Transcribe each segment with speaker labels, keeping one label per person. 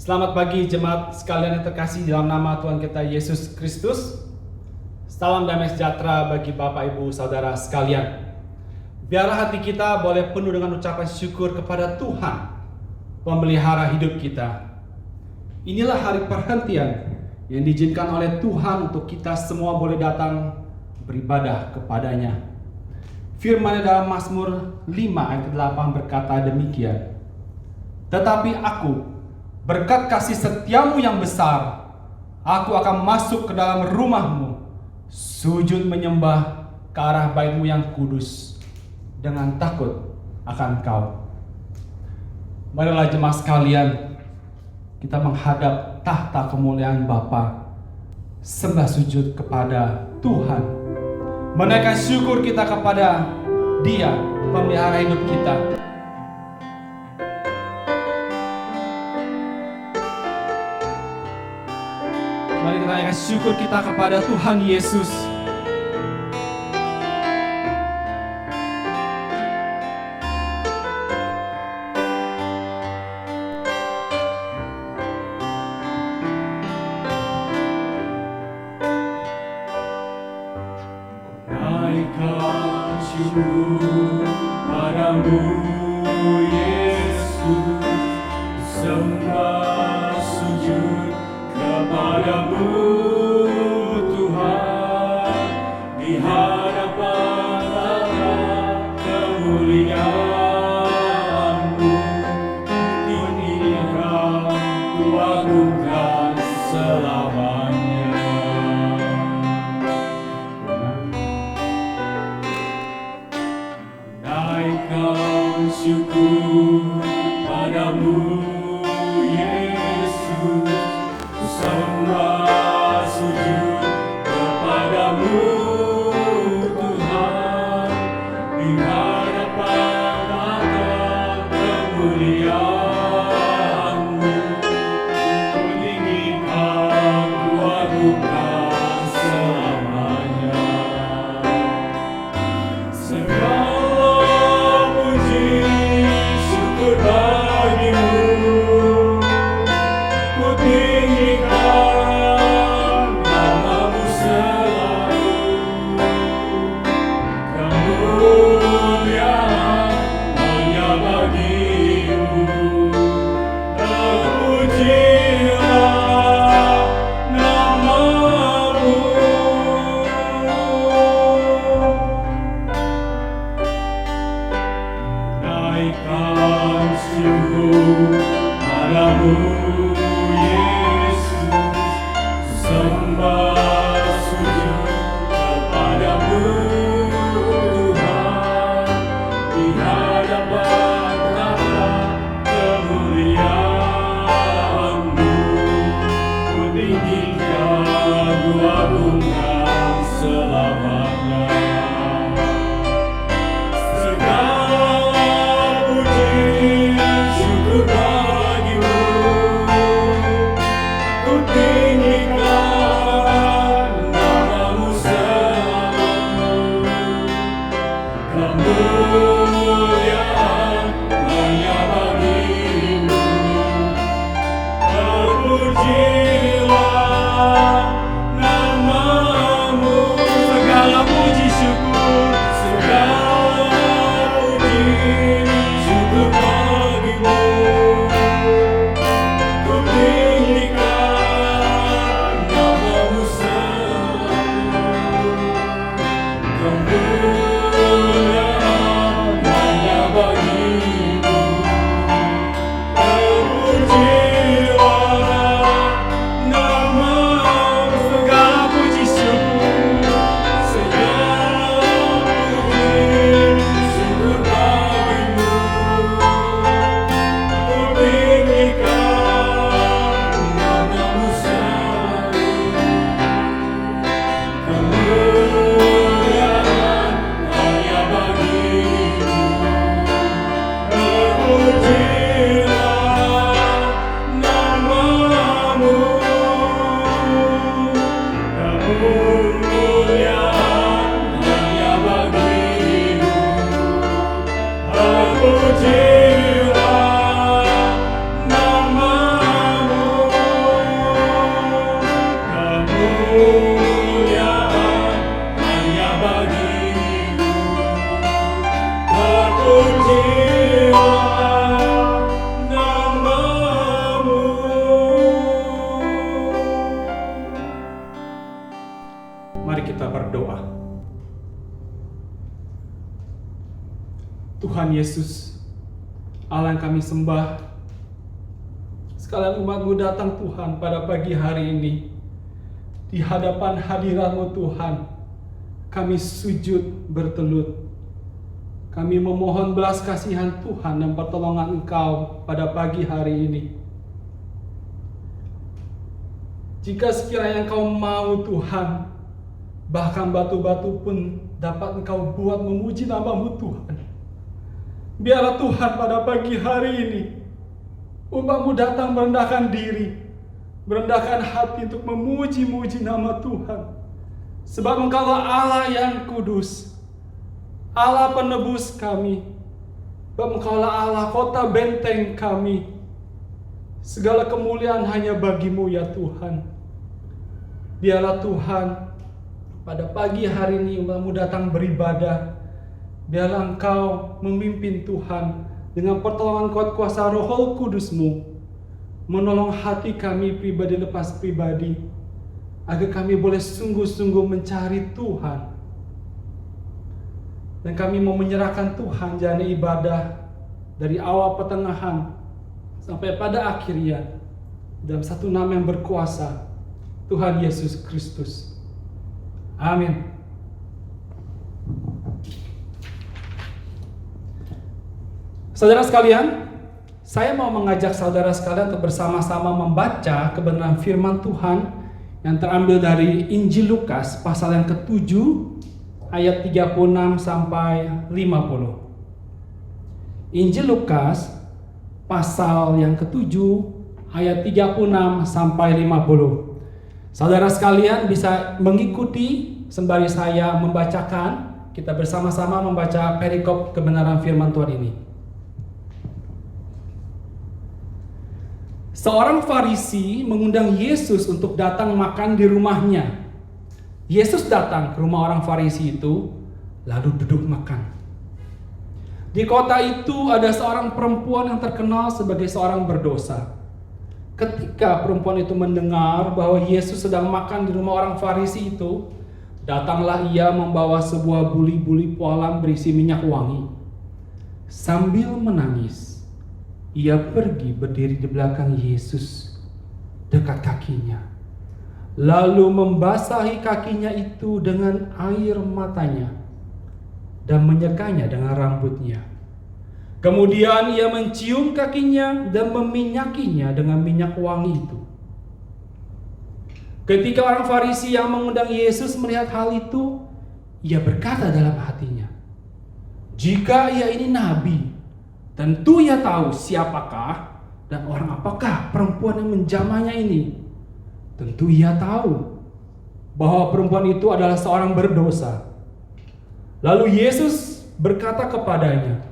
Speaker 1: Selamat pagi jemaat sekalian yang terkasih dalam nama Tuhan kita Yesus Kristus. Salam damai sejahtera bagi Bapak Ibu Saudara sekalian. Biarlah hati kita boleh penuh dengan ucapan syukur kepada Tuhan, pemelihara hidup kita. Inilah hari perhentian yang diizinkan oleh Tuhan untuk kita semua boleh datang beribadah kepadanya. Firman dalam Mazmur 5 ayat 8 berkata demikian. Tetapi aku, berkat kasih setiamu yang besar, aku akan masuk ke dalam rumahmu, sujud menyembah ke arah baitmu yang kudus, dengan takut akan kau. Marilah jemaat sekalian, kita menghadap tahta kemuliaan Bapa, sembah sujud kepada Tuhan, menaikkan syukur kita kepada Dia, pemelihara hidup kita. Mari kita naikkan syukur kita kepada Tuhan Yesus. Naikkan syukur padamu Yesus, sembah sujud kepadamu Tuhan, di hadapan tahta kemuliaan-Mu, tinggikan Ku agungkan selamanya. Naikkan syukur padamu Yesus, sembah sujud kepadamu Tuhan, di hadapan tahta kemuliaan-Mu, tinggikan Ku agungkan selamanya. Segala puji syukur bagimu, Ku tinggikan nama-Mu selalu. Kemuliaan hanya bagi-Mu. Terpujilah nama-Mu. Naikkan syukur padamu Yesus, sembah sujud kepadamu Tuhan, di hadapan tahta kemuliaan-Mu, Ku tinggikan Ku agungkan selamanya. Segala puji syukur bagi-Mu, Ku tinggikan nama-Mu selalu. Kemuliaan hanya bagi-Mu. Terpujilah nama-Mu. Segala puji syukur, segala puji syukur bagi-Mu, Ku tinggikan nama-Mu selalu. Kemuliaan hanya bagi-Mu. Terpujilah nama-Mu. Segala puji syukur, segala puji syukur bagi-Mu, Ku tinggikan nama-Mu selalu. Kemuliaan hanya bagi-Mu. Terpujilah nama-Mu. Kemuliaan hanya bagi-Mu. Terpujilah nama-Mu. Mari kita berdoa. Tuhan Yesus, Allah yang kami sembah, sekalian umat-Mu datang Tuhan pada pagi hari ini. Di hadapan hadirat-Mu Tuhan, kami sujud bertelut. Kami memohon belas kasihan Tuhan dan pertolongan Engkau pada pagi hari ini. Jika sekiranya Engkau mau Tuhan, bahkan batu-batu pun dapat Engkau buat memuji nama-Mu Tuhan. Biarlah Tuhan pada pagi hari ini umat-Mu datang merendahkan diri, merendahkan hati untuk memuji-muji nama Tuhan. Sebab Engkaulah Allah yang kudus, Allah penebus kami. Sebab Engkaulah Allah kota benteng kami. Segala kemuliaan hanya bagi-Mu ya Tuhan. Biarlah Tuhan pada pagi hari ini umat-Mu datang beribadah. Biarlah Engkau memimpin Tuhan dengan pertolongan kuat kuasa Roh Kudus-Mu, menolong hati kami pribadi lepas pribadi, agar kami boleh sungguh-sungguh mencari Tuhan. Dan kami mau menyerahkan Tuhan jalani ibadah dari awal pertengahan sampai pada akhirnya dalam satu nama yang berkuasa, Tuhan Yesus Kristus. Amin. Saudara sekalian, saya mau mengajak saudara sekalian untuk bersama-sama membaca kebenaran firman Tuhan yang terambil dari Injil Lukas pasal yang ke-7 ayat 36 sampai 50. Injil Lukas pasal yang ke-7 ayat 36 sampai 50. Saudara sekalian bisa mengikuti sembari saya membacakan. Kita bersama-sama membaca perikop kebenaran firman Tuhan ini. Seorang Farisi mengundang Yesus untuk datang makan di rumahnya. Yesus datang ke rumah orang Farisi itu, lalu duduk makan. Di kota itu ada seorang perempuan yang terkenal sebagai seorang berdosa. Ketika perempuan itu mendengar bahwa Yesus sedang makan di rumah orang Farisi itu, datanglah ia membawa sebuah buli-buli pualam berisi minyak wangi. Sambil menangis, ia pergi berdiri di belakang Yesus, dekat kakinya. Lalu membasahi kakinya itu dengan air matanya dan menyekanya dengan rambutnya. Kemudian ia mencium kakinya dan meminyakinya dengan minyak wangi itu. Ketika orang Farisi yang mengundang Yesus melihat hal itu, ia berkata dalam hatinya, "Jika ia ini nabi, tentu ia tahu siapakah dan orang apakah perempuan yang menjamahnya ini. Tentu ia tahu bahwa perempuan itu adalah seorang berdosa." Lalu Yesus berkata kepadanya,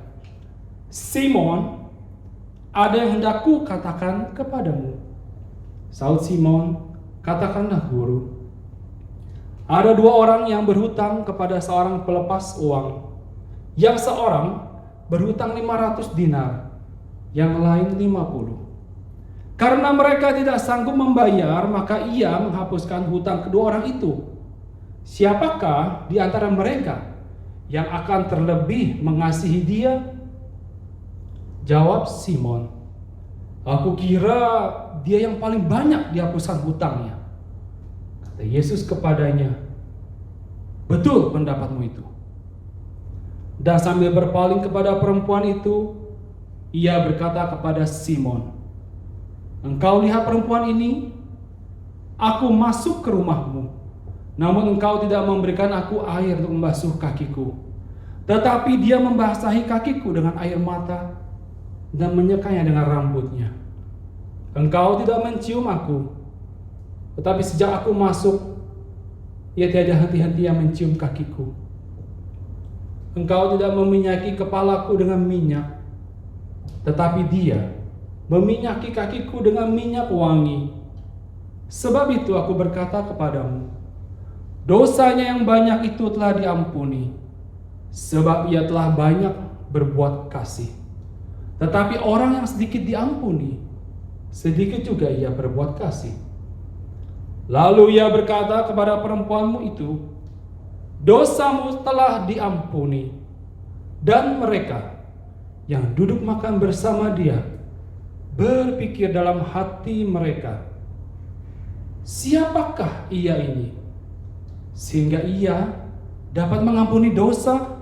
Speaker 1: "Simon, ada yang hendak ku katakan kepadamu." Saud Simon, "Katakanlah guru." Ada dua orang yang berhutang kepada seorang pelepas uang. Yang seorang berhutang 500 dinar, yang lain 50. Karena mereka tidak sanggup membayar, maka ia menghapuskan hutang kedua orang itu. Siapakah di antara mereka yang akan terlebih mengasihi dia? Jawab Simon, "Aku kira dia yang paling banyak dihapuskan hutangnya." Kata Yesus kepadanya, "Betul pendapatmu itu." Dan sambil berpaling kepada perempuan itu, ia berkata kepada Simon, "Engkau lihat perempuan ini? Aku masuk ke rumahmu, namun engkau tidak memberikan aku air untuk membasuh kakiku. Tetapi dia membasahi kakiku dengan air mata dan menyekanya dengan rambutnya. Engkau tidak mencium aku, tetapi sejak aku masuk, ia tiada henti-hentinya mencium kakiku. Engkau tidak meminyaki kepalaku dengan minyak, tetapi dia meminyaki kakiku dengan minyak wangi. Sebab itu aku berkata kepadamu, dosanya yang banyak itu telah diampuni, sebab ia telah banyak berbuat kasih. Tetapi orang yang sedikit diampuni, sedikit juga ia berbuat kasih."
Speaker 2: Lalu ia berkata kepada perempuanmu itu, dosamu telah diampuni. Dan mereka yang duduk makan bersama dia berpikir dalam hati mereka, siapakah ia ini, sehingga ia dapat mengampuni dosa?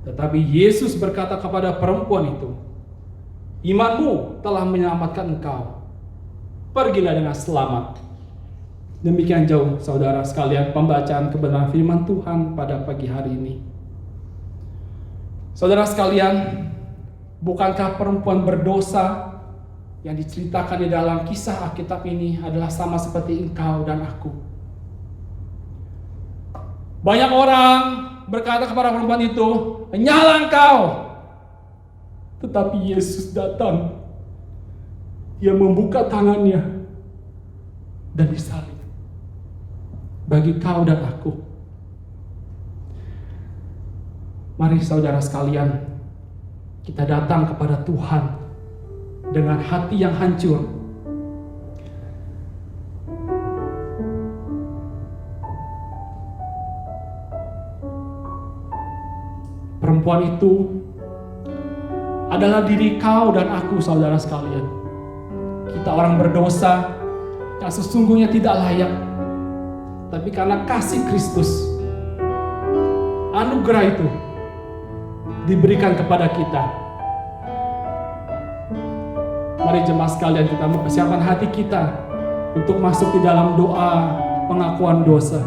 Speaker 2: Tetapi Yesus berkata kepada perempuan itu, imanmu telah menyelamatkan engkau. Pergilah dengan selamat. Demikian jauh saudara sekalian pembacaan kebenaran firman Tuhan pada pagi hari ini. Saudara sekalian, bukankah perempuan berdosa yang diceritakan di dalam kisah Alkitab ini adalah sama seperti engkau dan aku? Banyak orang berkata kepada perempuan itu, nyala engkau. Tetapi Yesus datang. Dia membuka tangannya dan disalib bagi kau dan aku. Mari saudara sekalian, kita datang kepada Tuhan dengan hati yang hancur. Perempuan itu adalah diri kau dan aku, saudara sekalian. Kita orang berdosa yang sesungguhnya tidak layak, tapi karena kasih Kristus, anugerah itu diberikan kepada kita. Mari jemaat sekalian, kita mempersiapkan hati kita untuk masuk di dalam doa pengakuan dosa.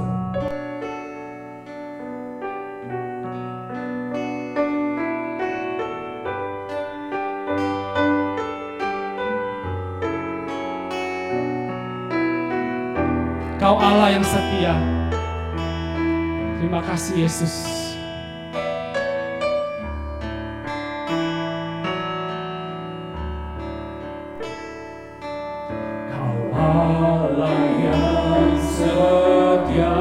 Speaker 2: Kau Allah yang setia. Terima kasih Yesus. Kau Allah yang setia,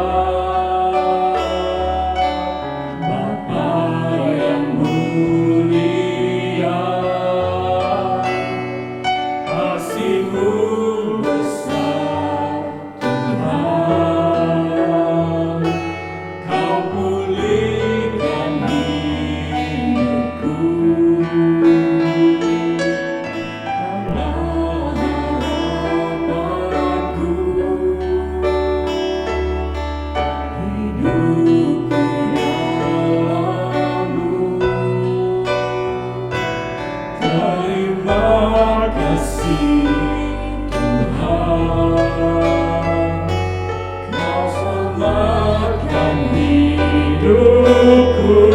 Speaker 2: Bapa yang mulia, kasih-Mu besar Tuhan. Kau pulihkan hidupku, Kaulah harapanku. Hidupku dalam-Mu. Terima kasih Tuhan, Kau selamatkan hidupku.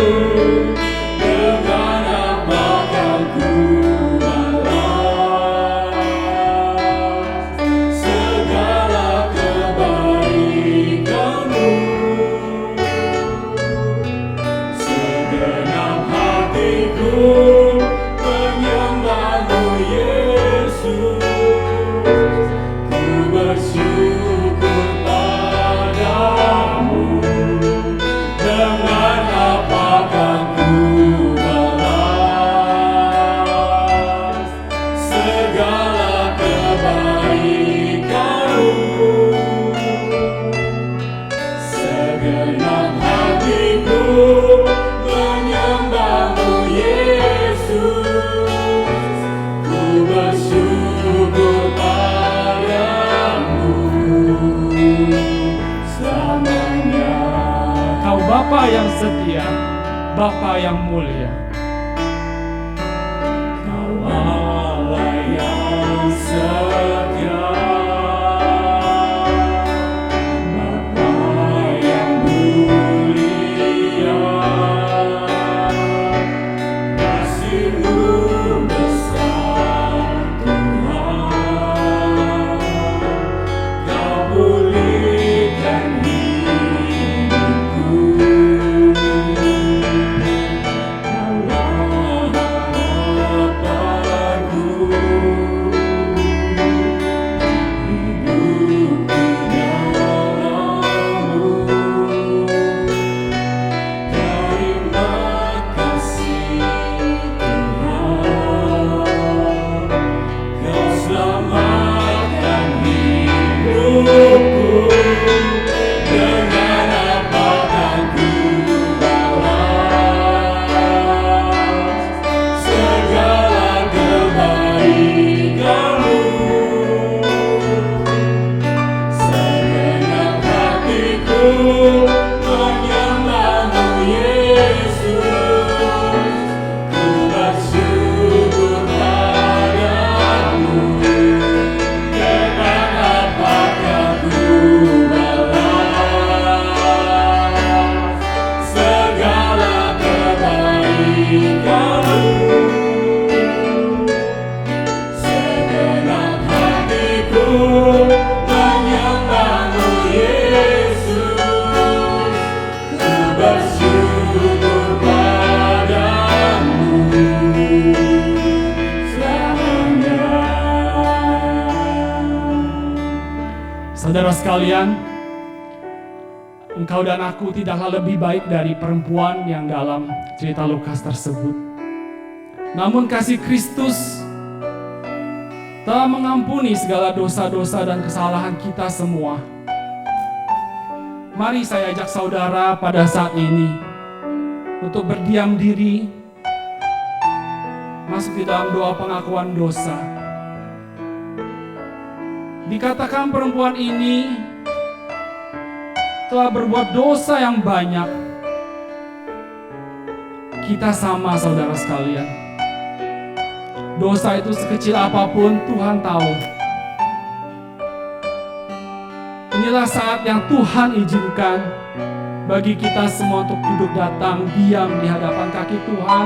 Speaker 2: Dengan apa Kau ku balas segala kebaikan-Mu. Segenap hatiku menyembah-Mu Yesus. Ku bersyukur padamu. Dengan apakah ku balas segala kebaikan-Mu. Segenap hatiku menyembah-Mu Yesus. Ku bersyukur padamu selamanya. Kau Bapa yang setia, Bapa yang mulia. Kau Allah yang setia, Bapa yang mulia, kasih-Mu besar Tuhan. Kau pulihkan hidupku, Kaulah harapanku. sekalian, engkau dan aku tidaklah lebih baik dari perempuan yang dalam cerita Lukas tersebut. Namun kasih Kristus telah mengampuni segala dosa-dosa dan kesalahan kita semua. Mari saya ajak saudara pada saat ini untuk berdiam diri, masuk di dalam doa pengakuan dosa. Dikatakan perempuan ini telah berbuat dosa yang banyak. Kita sama, saudara sekalian. Dosa itu sekecil apapun Tuhan tahu. Inilah saat yang Tuhan izinkan bagi kita semua untuk duduk datang diam di hadapan kaki Tuhan,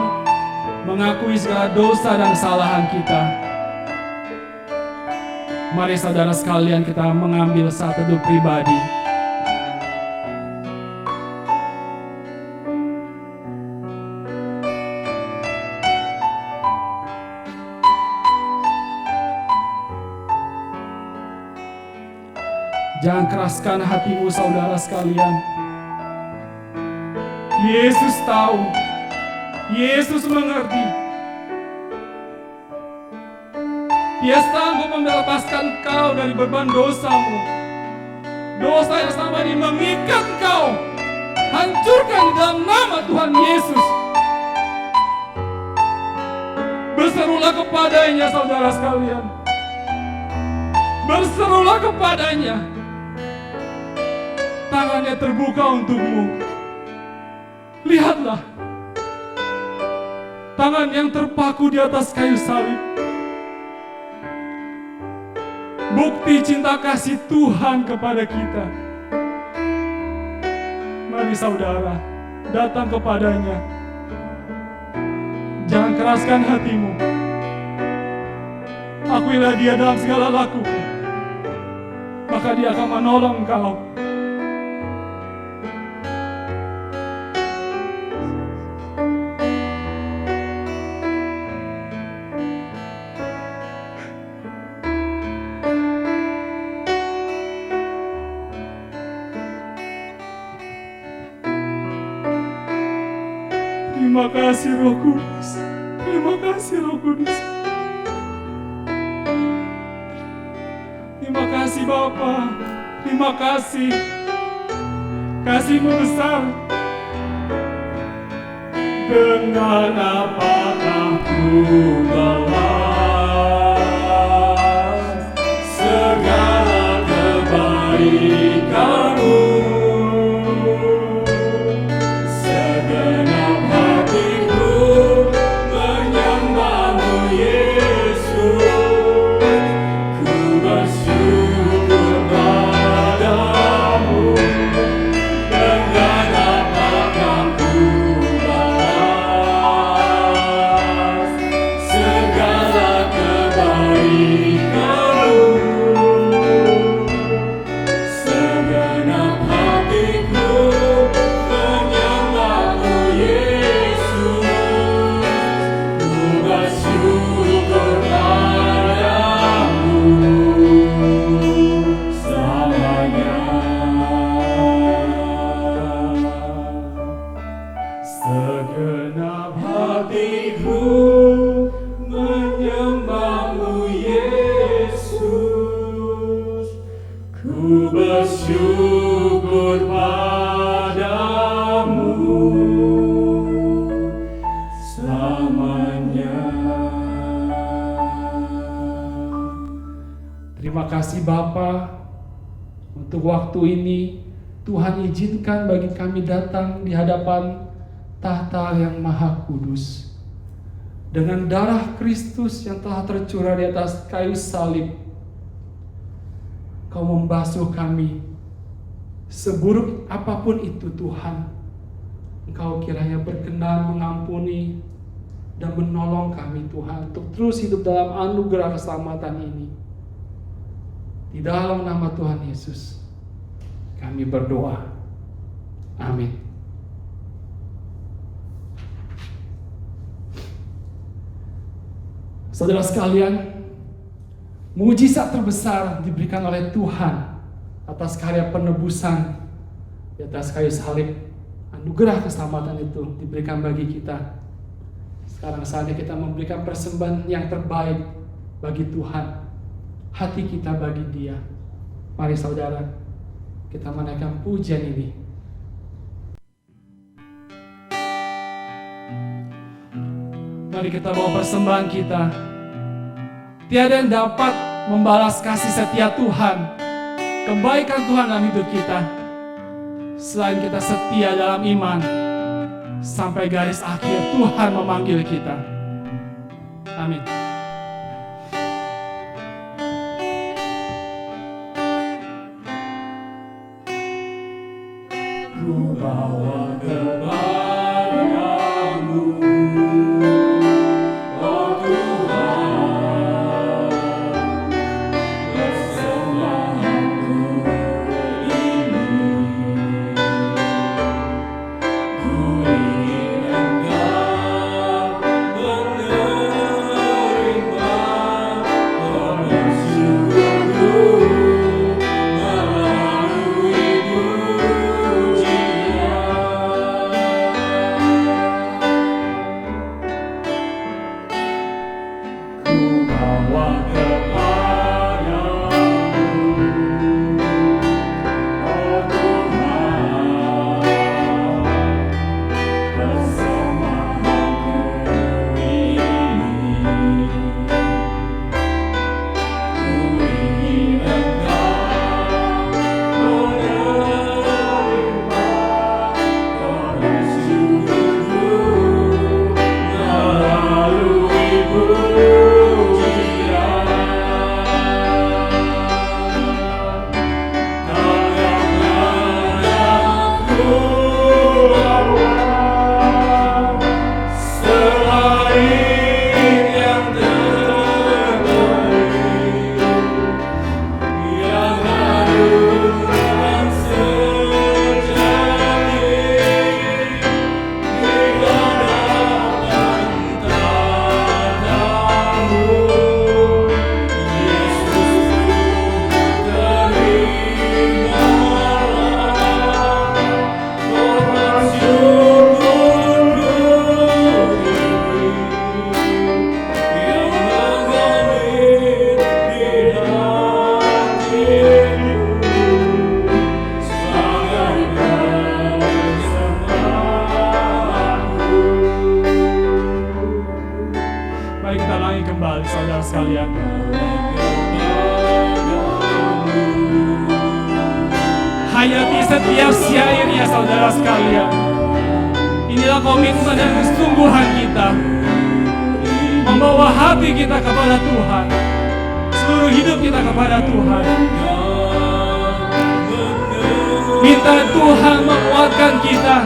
Speaker 2: mengakui segala dosa dan kesalahan kita. Mari saudara sekalian, kita mengambil saat teduh pribadi. Jangan keraskan hatimu, saudara sekalian. Yesus tahu, Yesus mengerti. Dia sanggup melepaskan kau dari beban dosamu. Dosa yang selama ini mengikat kau, hancurkan di dalam nama Tuhan Yesus. Berserulah kepadanya, saudara sekalian. Berserulah kepadanya. Tangannya terbuka untukmu. Lihatlah, tangan yang terpaku di atas kayu salib. Bukti cinta kasih Tuhan kepada kita. Mari saudara, datang kepadanya. Jangan keraskan hatimu. Akuilah dia dalam segala lakumu, maka dia akan menolong engkau. Terima kasih Roh Kudus. Terima kasih Roh Kudus. Terima kasih Bapa. Terima kasih. Kasih-Mu besar. Dengan apakah ku balas segala kebaikan-Mu? Segenap hatiku menyembah-Mu Yesus, ku bersyukur padamu selamanya. Terima kasih Bapa, untuk waktu ini Tuhan izinkan bagi kami datang di hadapan tahta yang maha kudus. Dengan darah Kristus yang telah tercurah di atas kayu salib, Kau membasuh kami. Seburuk apapun itu Tuhan, Engkau kiranya berkenan mengampuni dan menolong kami Tuhan, untuk terus hidup dalam anugerah keselamatan ini. Di dalam nama Tuhan Yesus kami berdoa. Amin. Saudara sekalian, mujizat terbesar diberikan oleh Tuhan atas karya penebusan di atas kayu salib. Anugerah keselamatan itu diberikan bagi kita. Sekarang saatnya kita memberikan persembahan yang terbaik bagi Tuhan. Hati kita bagi Dia. Mari saudara, kita menaikkan pujian ini. Mari kita bawa persembahan kita. Tiada yang dapat membalas kasih setia Tuhan, kebaikan Tuhan dalam hidup kita, selain kita setia dalam iman sampai garis akhir Tuhan memanggil kita. Amin. Ku bawa kepadamu, oh Tuhan, persembahanku ini. Ku ingin Engkau menerima bersyukurku melalui sekalian. Hayati setiap syairnya saudara sekalian. Inilah komitmen dan kesungguhan kita, membawa hati kita kepada Tuhan, seluruh hidup kita kepada Tuhan. Minta Tuhan menguatkan kita.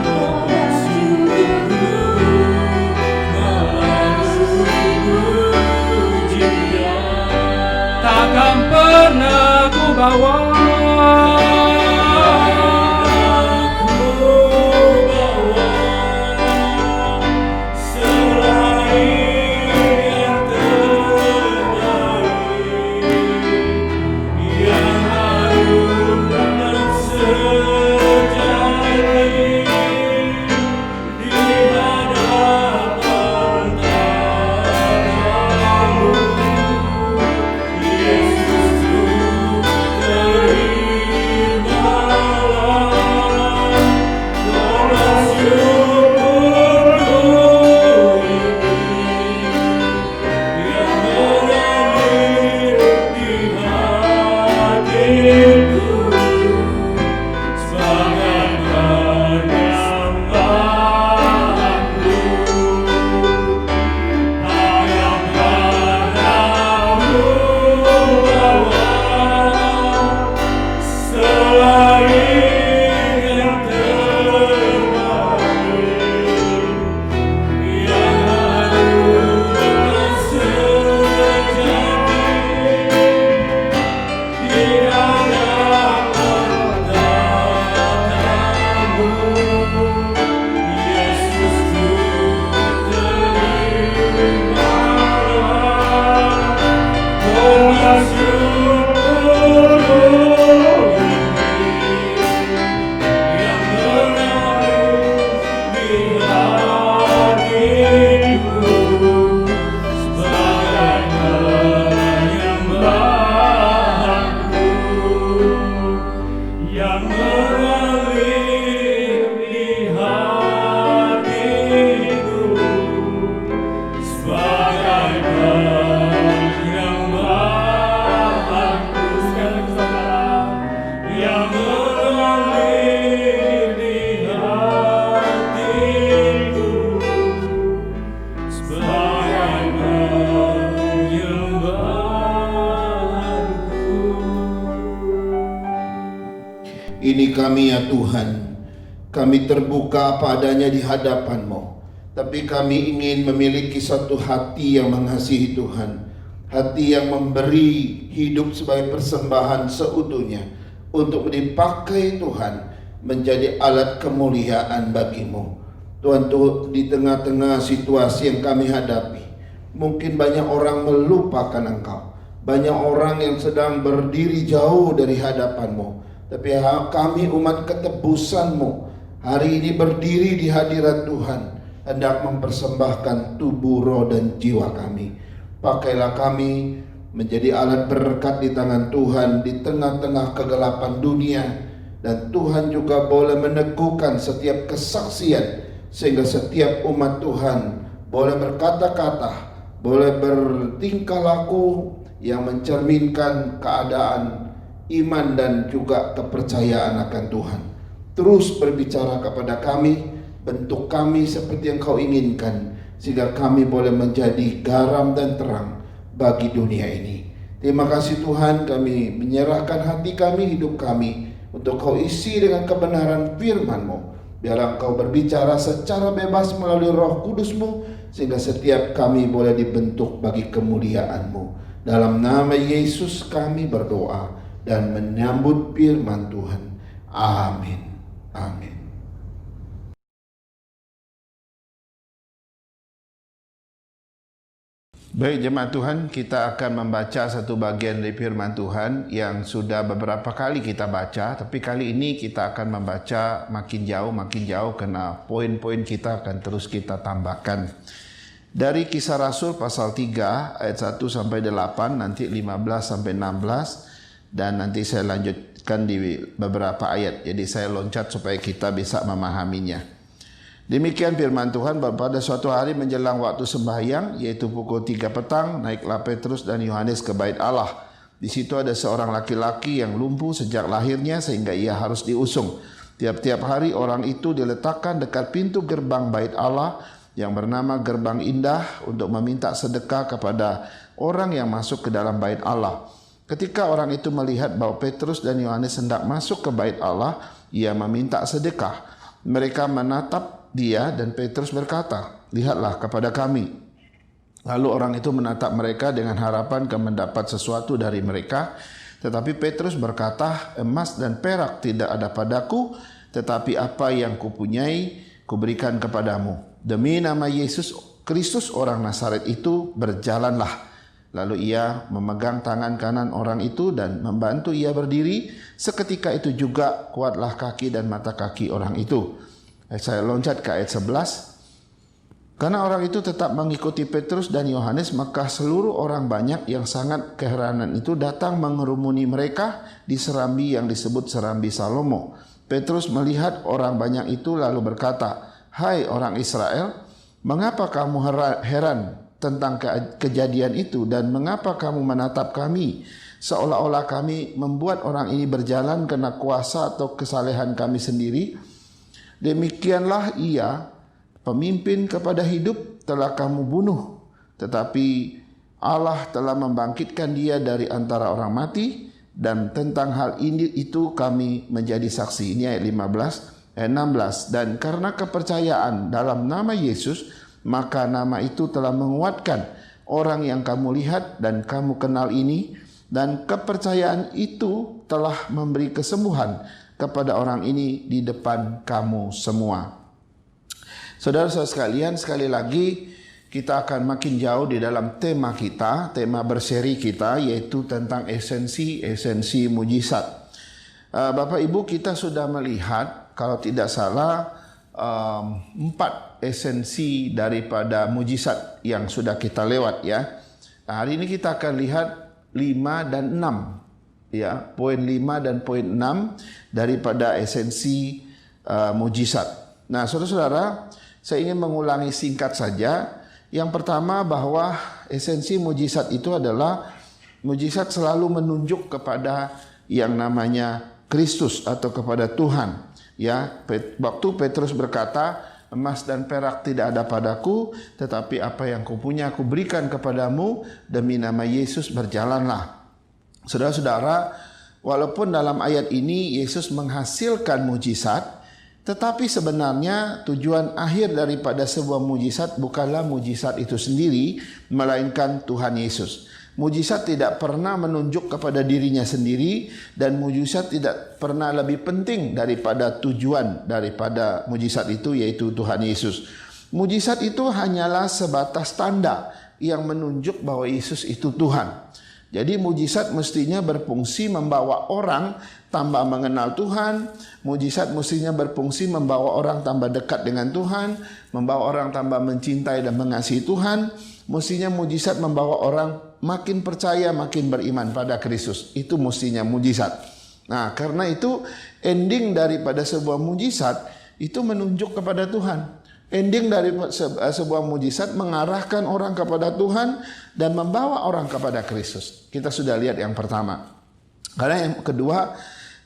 Speaker 2: Takkan pernah ku bawa
Speaker 3: kami terbuka apa adanya di hadapan-Mu. Tapi kami ingin memiliki satu hati yang mengasihi Tuhan, hati yang memberi hidup sebagai persembahan seutuhnya untuk dipakai Tuhan menjadi alat kemuliaan bagi-Mu. Tuhan, di tengah-tengah situasi yang kami hadapi, mungkin banyak orang melupakan Engkau, banyak orang yang sedang berdiri jauh dari hadapan-Mu. Tapi kami umat ketebusan-Mu hari ini berdiri di hadirat Tuhan, hendak mempersembahkan tubuh, roh, dan jiwa kami. Pakailah kami menjadi alat berkat di tangan Tuhan di tengah-tengah kegelapan dunia. Dan Tuhan juga boleh meneguhkan setiap kesaksian, sehingga setiap umat Tuhan boleh berkata-kata, boleh bertingkah laku yang mencerminkan keadaan iman dan juga kepercayaan akan Tuhan. Terus berbicara kepada kami, bentuk kami seperti yang Kau inginkan, sehingga kami boleh menjadi garam dan terang bagi dunia ini. Terima kasih Tuhan, kami menyerahkan hati kami, hidup kami, untuk Kau isi dengan kebenaran firman-Mu. Biarlah Engkau berbicara secara bebas melalui Roh Kudus-Mu, sehingga setiap kami boleh dibentuk bagi kemuliaan-Mu. Dalam nama Yesus kami berdoa dan menyambut firman Tuhan. Amin. Amin. Baik jemaat Tuhan, kita akan membaca satu bagian dari firman Tuhan yang sudah beberapa kali kita baca, tapi kali ini kita akan membaca makin jauh karena poin-poin kita akan terus kita tambahkan. Dari Kisah Rasul pasal 3 ayat 1 sampai 8, nanti 15 sampai 16, dan nanti saya lanjutkan di beberapa ayat. Jadi saya loncat supaya kita bisa memahaminya. Demikian firman Tuhan, pada suatu hari menjelang waktu sembahyang, yaitu pukul 3 petang, naiklah Petrus dan Yohanes ke bait Allah. Di situ ada seorang laki-laki yang lumpuh sejak lahirnya sehingga ia harus diusung. Tiap-tiap hari orang itu diletakkan dekat pintu gerbang bait Allah yang bernama Gerbang Indah untuk meminta sedekah kepada orang yang masuk ke dalam bait Allah. Ketika orang itu melihat bahwa Petrus dan Yohanes hendak masuk ke bait Allah, ia meminta sedekah. Mereka menatap dia dan Petrus berkata, "Lihatlah kepada kami." Lalu orang itu menatap mereka dengan harapan mendapat sesuatu dari mereka. Tetapi Petrus berkata, "Emas dan perak tidak ada padaku, tetapi apa yang kupunyai kuberikan kepadamu. Demi nama Yesus Kristus orang Nazaret itu, berjalanlah." Lalu ia memegang tangan kanan orang itu dan membantu ia berdiri. Seketika itu juga kuatlah kaki dan mata kaki orang itu. Saya loncat ke ayat 11. Karena orang itu tetap mengikuti Petrus dan Yohanes, maka seluruh orang banyak yang sangat keheranan itu datang mengerumuni mereka di serambi yang disebut serambi Salomo. Petrus melihat orang banyak itu lalu berkata, "Hai orang Israel, mengapa kamu heran tentang kejadian itu, dan mengapa kamu menatap kami seolah-olah kami membuat orang ini berjalan karena kuasa atau kesalehan kami sendiri? Demikianlah ia, pemimpin kepada hidup, telah kamu bunuh, tetapi Allah telah membangkitkan dia dari antara orang mati, dan tentang hal ini itu kami menjadi saksi." Ini ayat 16. Dan karena kepercayaan dalam nama Yesus, maka nama itu telah menguatkan orang yang kamu lihat dan kamu kenal ini, dan kepercayaan itu telah memberi kesembuhan kepada orang ini di depan kamu semua. Saudara-saudara sekalian, sekali lagi kita akan makin jauh di dalam tema kita, tema berseri kita, yaitu tentang esensi mujizat. Bapak Ibu, kita sudah melihat, kalau tidak salah, 4 esensi daripada mujizat yang sudah kita lewat ya. Nah, hari ini kita akan lihat 5 dan 6. Ya, poin 5 dan poin 6 daripada esensi mujizat. Nah, saudara-saudara, saya ingin mengulangi singkat saja. Yang pertama, bahwa esensi mujizat itu adalah mujizat selalu menunjuk kepada yang namanya Kristus atau kepada Tuhan. Ya, waktu Petrus berkata, "Emas dan perak tidak ada padaku, tetapi apa yang kupunya aku berikan kepadamu, demi nama Yesus berjalanlah." Saudara-saudara, walaupun dalam ayat ini Yesus menghasilkan mujizat, Tetapi sebenarnya tujuan akhir daripada sebuah mujizat bukanlah mujizat itu sendiri, melainkan Tuhan Yesus. Mujizat tidak pernah menunjuk kepada dirinya sendiri, dan mujizat tidak pernah lebih penting daripada tujuan daripada mujizat itu, yaitu Tuhan Yesus. Mujizat itu hanyalah sebatas tanda yang menunjuk bahwa Yesus itu Tuhan. Jadi mujizat mestinya berfungsi membawa orang tambah mengenal Tuhan. Mujizat mestinya berfungsi membawa orang tambah dekat dengan Tuhan, membawa orang tambah mencintai dan mengasihi Tuhan. Mestinya mujizat membawa orang makin percaya, makin beriman pada Kristus. Itu mestinya mujizat. Nah, karena itu ending daripada sebuah mujizat itu menunjuk kepada Tuhan. Ending dari sebuah mujizat mengarahkan orang kepada Tuhan dan membawa orang kepada Kristus. Kita sudah lihat yang pertama. Karena yang kedua,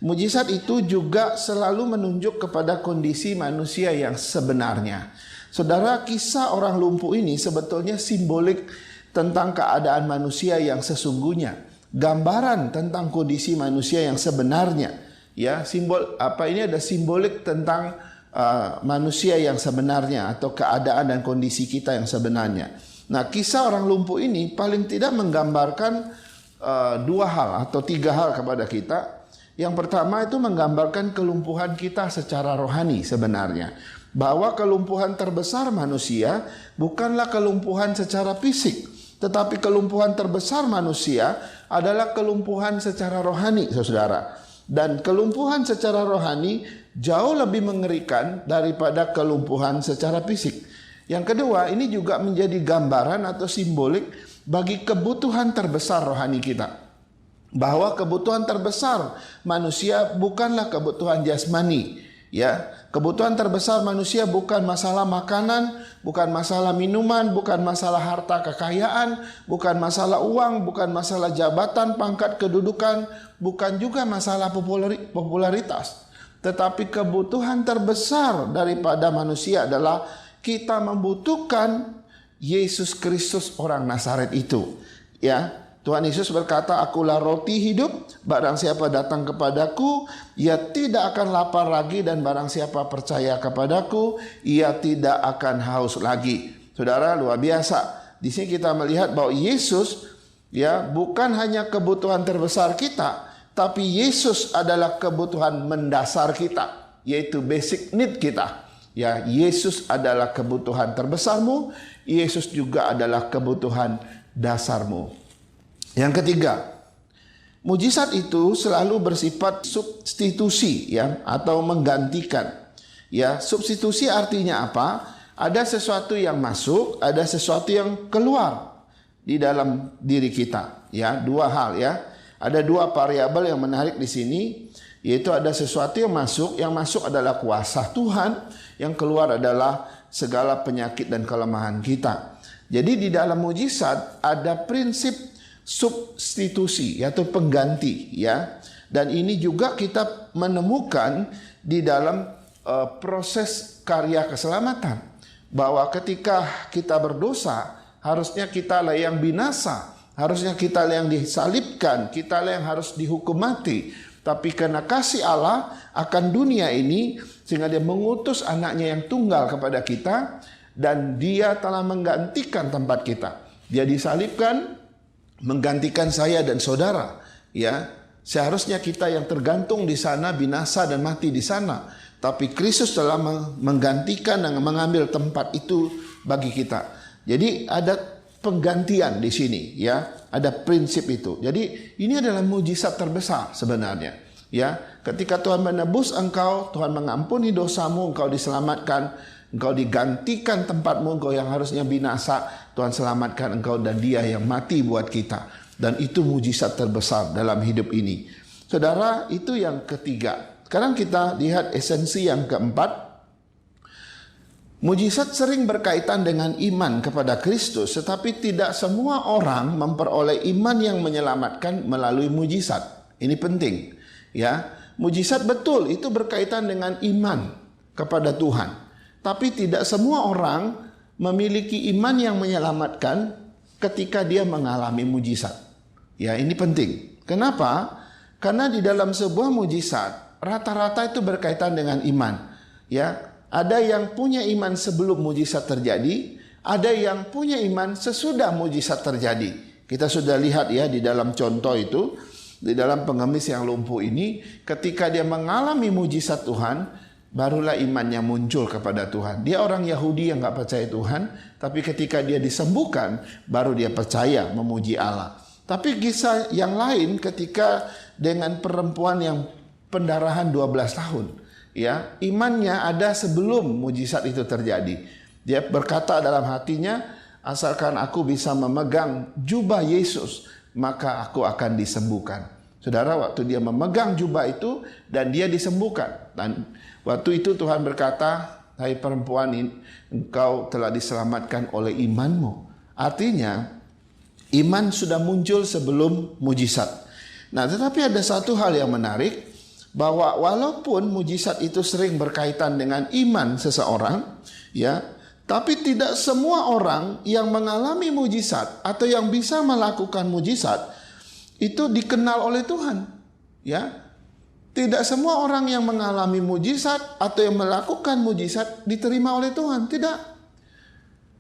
Speaker 3: mujizat itu juga selalu menunjuk kepada kondisi manusia yang sebenarnya. Saudara, kisah orang lumpuh ini sebetulnya simbolik tentang keadaan manusia yang sesungguhnya. Gambaran tentang kondisi manusia yang sebenarnya. Ya, ini ada simbolik tentang manusia yang sebenarnya atau keadaan dan kondisi kita yang sebenarnya. Nah, kisah orang lumpuh ini paling tidak menggambarkan dua hal atau tiga hal kepada kita. Yang pertama itu menggambarkan kelumpuhan kita secara rohani sebenarnya. Bahwa kelumpuhan terbesar manusia bukanlah kelumpuhan secara fisik, tetapi kelumpuhan terbesar manusia adalah kelumpuhan secara rohani, saudara. Dan kelumpuhan secara rohani jauh lebih mengerikan daripada kelumpuhan secara fisik. Yang kedua, ini juga menjadi gambaran atau simbolik bagi kebutuhan terbesar rohani kita. Bahwa kebutuhan terbesar manusia bukanlah kebutuhan jasmani. Ya, kebutuhan terbesar manusia bukan masalah makanan, bukan masalah minuman, bukan masalah harta kekayaan, bukan masalah uang, bukan masalah jabatan, pangkat, kedudukan, bukan juga masalah popularitas. Tetapi kebutuhan terbesar daripada manusia adalah kita membutuhkan Yesus Kristus orang Nazaret itu. Ya, Tuhan Yesus berkata, "Akulah roti hidup, barang siapa datang kepadaku, ia tidak akan lapar lagi, dan barang siapa percaya kepadaku, ia tidak akan haus lagi." Saudara, luar biasa. Di sini kita melihat bahwa Yesus ya bukan hanya kebutuhan terbesar kita, tapi Yesus adalah kebutuhan mendasar kita, yaitu basic need kita. Ya, Yesus adalah kebutuhan terbesarmu, Yesus juga adalah kebutuhan dasarmu. Yang ketiga, mujizat itu selalu bersifat substitusi ya, atau menggantikan. Ya, substitusi artinya apa? Ada sesuatu yang masuk, ada sesuatu yang keluar di dalam diri kita. Ya, dua hal ya. Ada dua variabel yang menarik di sini, yaitu ada sesuatu yang masuk adalah kuasa Tuhan, yang keluar adalah segala penyakit dan kelemahan kita. Jadi di dalam mujizat ada prinsip substitusi yaitu pengganti ya, dan ini juga kita menemukan di dalam proses karya keselamatan, bahwa ketika kita berdosa harusnya kita lah yang binasa, harusnya kita lah yang disalibkan, kita lah yang harus dihukum mati. Tapi karena kasih Allah akan dunia ini, sehingga dia mengutus anaknya yang tunggal kepada kita, dan dia telah menggantikan tempat kita. Dia disalibkan menggantikan saya dan saudara, ya. Seharusnya kita yang tergantung di sana binasa dan mati di sana, tapi Kristus telah menggantikan dan mengambil tempat itu bagi kita. Jadi ada penggantian di sini, ya. Ada prinsip itu. Jadi ini adalah mujizat terbesar sebenarnya, ya. Ketika Tuhan menebus engkau, Tuhan mengampuni dosamu, engkau diselamatkan, engkau digantikan tempatmu, engkau yang harusnya binasa, Tuhan selamatkan engkau dan dia yang mati buat kita. Dan itu mujizat terbesar dalam hidup ini. Saudara, itu yang ketiga. Sekarang kita lihat esensi yang keempat. Mujizat sering berkaitan dengan iman kepada Kristus, tetapi tidak semua orang memperoleh iman yang menyelamatkan melalui mujizat. Ini penting, ya. Mujizat betul itu berkaitan dengan iman kepada Tuhan. Tapi tidak semua orang memiliki iman yang menyelamatkan ketika dia mengalami mujizat. Ya, ini penting. Kenapa? Karena di dalam sebuah mujizat, rata-rata itu berkaitan dengan iman. Ya, ada yang punya iman sebelum mujizat terjadi, ada yang punya iman sesudah mujizat terjadi. Kita sudah lihat ya di dalam contoh itu, di dalam pengemis yang lumpuh ini, ketika dia mengalami mujizat Tuhan, barulah imannya muncul kepada Tuhan. Dia orang Yahudi yang gak percaya Tuhan, tapi ketika dia disembuhkan, baru dia percaya memuji Allah. Tapi kisah yang lain ketika dengan perempuan yang pendarahan 12 tahun, ya, imannya ada sebelum mujizat itu terjadi. Dia berkata dalam hatinya, asalkan aku bisa memegang jubah Yesus, maka aku akan disembuhkan. Saudara, waktu dia memegang jubah itu dan dia disembuhkan. Dan waktu itu Tuhan berkata, hai perempuan, engkau telah diselamatkan oleh imanmu. Artinya, iman sudah muncul sebelum mujizat. Nah, tetapi ada satu hal yang menarik, bahwa walaupun mujizat itu sering berkaitan dengan iman seseorang, ya, tapi tidak semua orang yang mengalami mujizat atau yang bisa melakukan mujizat itu dikenal oleh Tuhan, ya. Tidak semua orang yang mengalami mujizat atau yang melakukan mujizat diterima oleh Tuhan, tidak.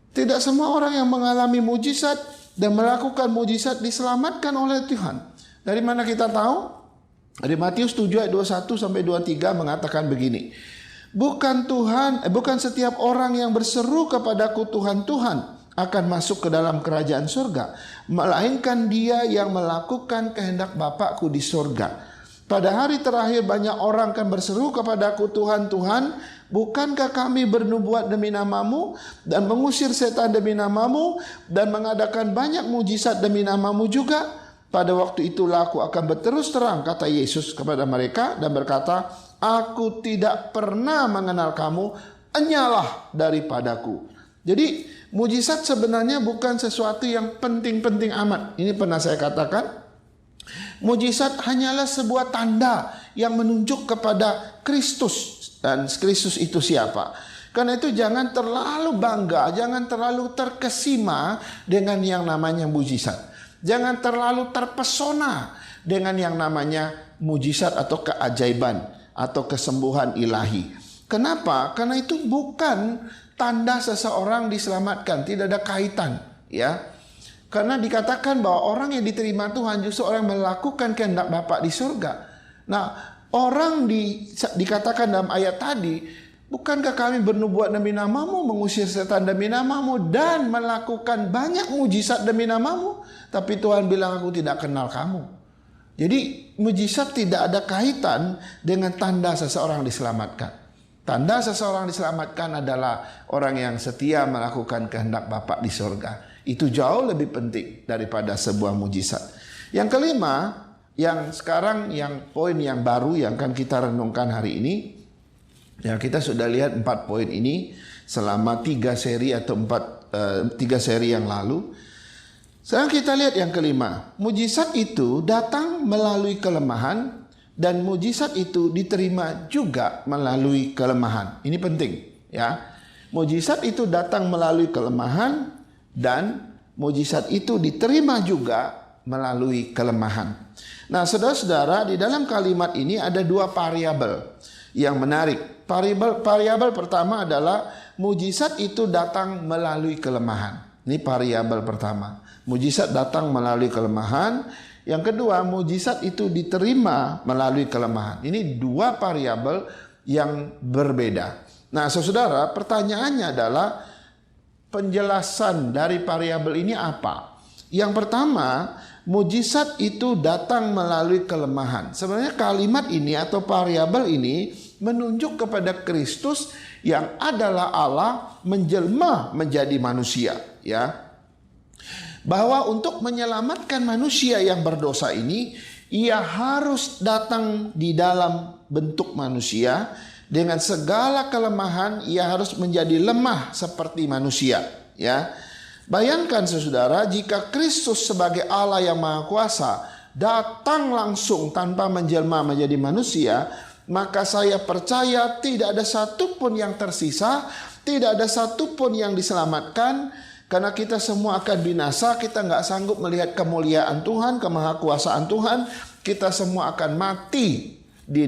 Speaker 3: Tidak semua orang yang mengalami mujizat dan melakukan mujizat diselamatkan oleh Tuhan. Dari mana kita tahu? Dari Matius 7 ayat 21 sampai 23 mengatakan begini. Bukan setiap orang yang berseru kepadaku Tuhan, Tuhan akan masuk ke dalam kerajaan surga, melainkan dia yang melakukan kehendak Bapakku di surga. Pada hari terakhir banyak orang akan berseru kepadaku, Tuhan, Tuhan, bukankah kami bernubuat demi namamu dan mengusir setan demi namamu dan mengadakan banyak mujizat demi namamu juga? Pada waktu itulah aku akan berterus terang, kata Yesus kepada mereka, dan berkata, aku tidak pernah mengenal kamu, enyalah daripadaku. Jadi mujizat sebenarnya bukan sesuatu yang penting-penting amat. Ini pernah saya katakan, mujizat hanyalah sebuah tanda yang menunjuk kepada Kristus. Dan Kristus itu siapa? Karena itu jangan terlalu bangga, jangan terlalu terkesima dengan yang namanya mujizat. Jangan terlalu terpesona dengan yang namanya mujizat atau keajaiban atau kesembuhan ilahi. Kenapa? Karena itu bukan tanda seseorang diselamatkan, tidak ada kaitan, ya. Karena dikatakan bahwa orang yang diterima Tuhan justru orang yang melakukan kehendak Bapa di surga. Nah, orang dikatakan dalam ayat tadi, bukankah kami bernubuat demi namamu, mengusir setan demi namamu, dan melakukan banyak mujizat demi namamu? Tapi Tuhan bilang, aku tidak kenal kamu. Jadi mujizat tidak ada kaitan dengan tanda seseorang diselamatkan. Tanda seseorang diselamatkan adalah orang yang setia melakukan kehendak Bapa di surga. Itu jauh lebih penting daripada sebuah mujizat. Yang kelima, yang sekarang yang poin yang baru yang akan kita renungkan hari ini, ya, kita sudah lihat 4 poin ini selama 3 seri atau 3 seri yang lalu. Sekarang kita lihat yang kelima. Mujizat itu datang melalui kelemahan dan mujizat itu diterima juga melalui kelemahan. Ini penting, ya. Mujizat itu datang melalui kelemahan dan mujizat itu diterima juga melalui kelemahan. Nah, saudara-saudara, di dalam kalimat ini ada 2 variabel yang menarik. Variabel pertama adalah mujizat itu datang melalui kelemahan. Ini variabel pertama. Mujizat datang melalui kelemahan. Yang kedua, mujizat itu diterima melalui kelemahan. Ini 2 variabel yang berbeda. Nah, saudara, pertanyaannya adalah penjelasan dari variabel ini apa? Yang pertama, mujizat itu datang melalui kelemahan. Sebenarnya kalimat ini atau variabel ini menunjuk kepada Kristus yang adalah Allah menjelma menjadi manusia, ya. Bahwa untuk menyelamatkan manusia yang berdosa ini, ia harus datang di dalam bentuk manusia. Dengan segala kelemahan, ia harus menjadi lemah seperti manusia, ya. Bayangkan saudara, jika Kristus sebagai Allah yang Maha Kuasa datang langsung tanpa menjelma menjadi manusia, maka saya percaya tidak ada satupun yang tersisa, tidak ada satupun yang diselamatkan, karena kita semua akan binasa. Kita nggak sanggup melihat kemuliaan Tuhan, kemahakuasaan Tuhan. Kita semua akan mati di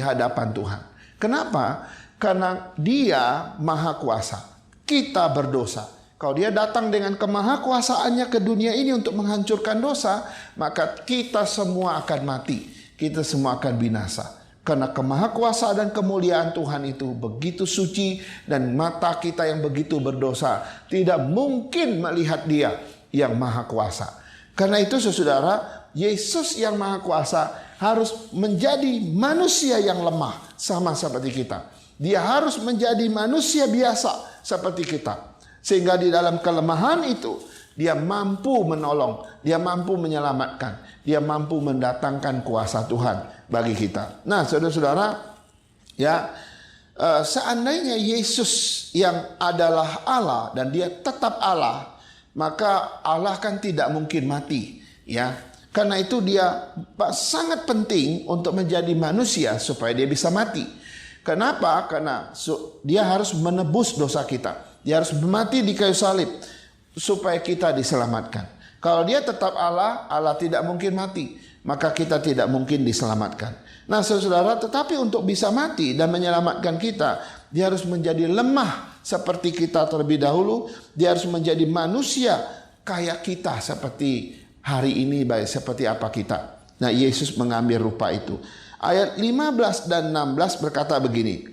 Speaker 3: hadapan Tuhan. Kenapa? Karena dia maha kuasa. Kita berdosa. Kalau dia datang dengan kemahakuasaannya ke dunia ini untuk menghancurkan dosa, maka kita semua akan mati. Kita semua akan binasa. Karena kemahakuasaan dan kemuliaan Tuhan itu begitu suci, dan mata kita yang begitu berdosa tidak mungkin melihat dia yang maha kuasa. Karena itu saudara, Yesus yang maha kuasa harus menjadi manusia yang lemah sama seperti kita. Dia harus menjadi manusia biasa seperti kita. Sehingga di dalam kelemahan itu dia mampu menolong, dia mampu menyelamatkan, dia mampu mendatangkan kuasa Tuhan bagi kita. Nah, saudara-saudara, ya, seandainya Yesus yang adalah Allah dan dia tetap Allah, maka Allah kan tidak mungkin mati, ya. Karena itu dia sangat penting untuk menjadi manusia supaya dia bisa mati. Kenapa? Karena dia harus menebus dosa kita. Dia harus mati di kayu salib supaya kita diselamatkan. Kalau dia tetap Allah, Allah tidak mungkin mati, maka kita tidak mungkin diselamatkan. Nah, saudara, tetapi untuk bisa mati dan menyelamatkan kita, dia harus menjadi lemah seperti kita terlebih dahulu. Dia harus menjadi manusia kayak kita seperti hari ini, baik seperti apa kita. Nah, Yesus mengambil rupa itu. Ayat 15 dan 16 berkata begini.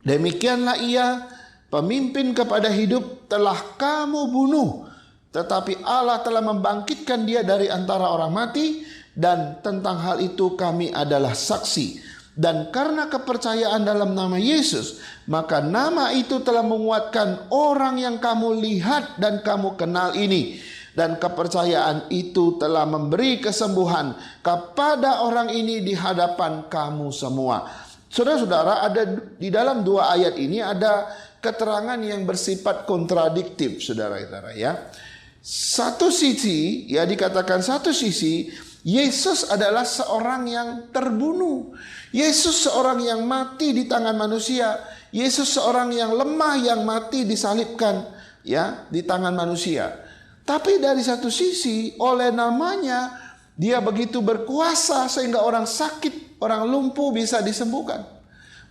Speaker 3: Demikianlah ia, pemimpin kepada hidup telah kamu bunuh, tetapi Allah telah membangkitkan dia dari antara orang mati, dan tentang hal itu kami adalah saksi. Dan karena kepercayaan dalam nama Yesus, maka nama itu telah menguatkan orang yang kamu lihat dan kamu kenal ini. Dan kepercayaan itu telah memberi kesembuhan kepada orang ini di hadapan kamu semua. Saudara-saudara, ada di dalam dua ayat ini ada keterangan yang bersifat kontradiktif, saudara-saudara, ya. Satu sisi, ya, dikatakan satu sisi Yesus adalah seorang yang terbunuh. Yesus seorang yang mati di tangan manusia. Yesus seorang yang lemah yang mati disalibkan, ya, di tangan manusia. Tapi dari satu sisi, oleh namanya dia begitu berkuasa sehingga orang sakit, orang lumpuh bisa disembuhkan.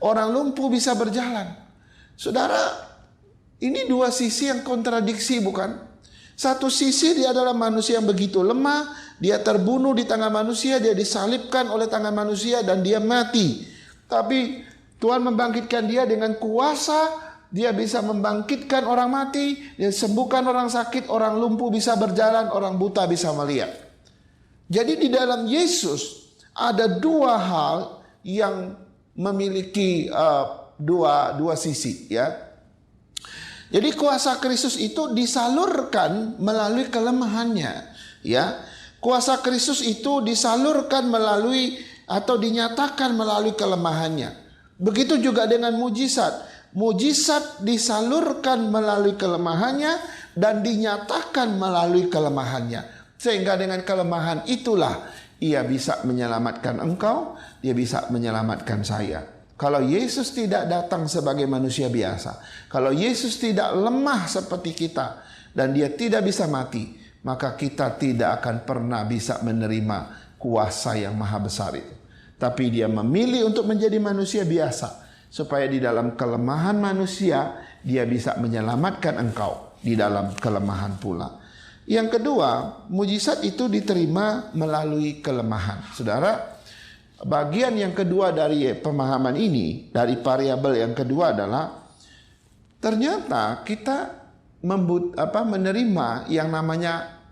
Speaker 3: Orang lumpuh bisa berjalan. Saudara, ini dua sisi yang kontradiksi, bukan? Satu sisi dia adalah manusia yang begitu lemah, dia terbunuh di tangan manusia, dia disalibkan oleh tangan manusia dan dia mati. Tapi Tuhan membangkitkan dia dengan kuasa. Dia bisa membangkitkan orang mati, dia sembuhkan orang sakit, orang lumpuh bisa berjalan, orang buta bisa melihat. Jadi di dalam Yesus ada dua hal yang memiliki dua sisi, ya. Jadi kuasa Kristus itu disalurkan melalui kelemahannya, ya. Kuasa Kristus itu disalurkan melalui atau dinyatakan melalui kelemahannya. Begitu juga dengan mujizat. Mujizat disalurkan melalui kelemahannya dan dinyatakan melalui kelemahannya. Sehingga dengan kelemahan itulah ia bisa menyelamatkan engkau, dia bisa menyelamatkan saya. Kalau Yesus tidak datang sebagai manusia biasa, kalau Yesus tidak lemah seperti kita dan dia tidak bisa mati, maka kita tidak akan pernah bisa menerima kuasa yang maha besar itu. Tapi dia memilih untuk menjadi manusia biasa, supaya di dalam kelemahan manusia dia bisa menyelamatkan engkau di dalam kelemahan pula. Yang kedua, mujizat itu diterima melalui kelemahan. Saudara, bagian yang kedua dari pemahaman ini, dari variabel yang kedua adalah ternyata kita menerima yang namanya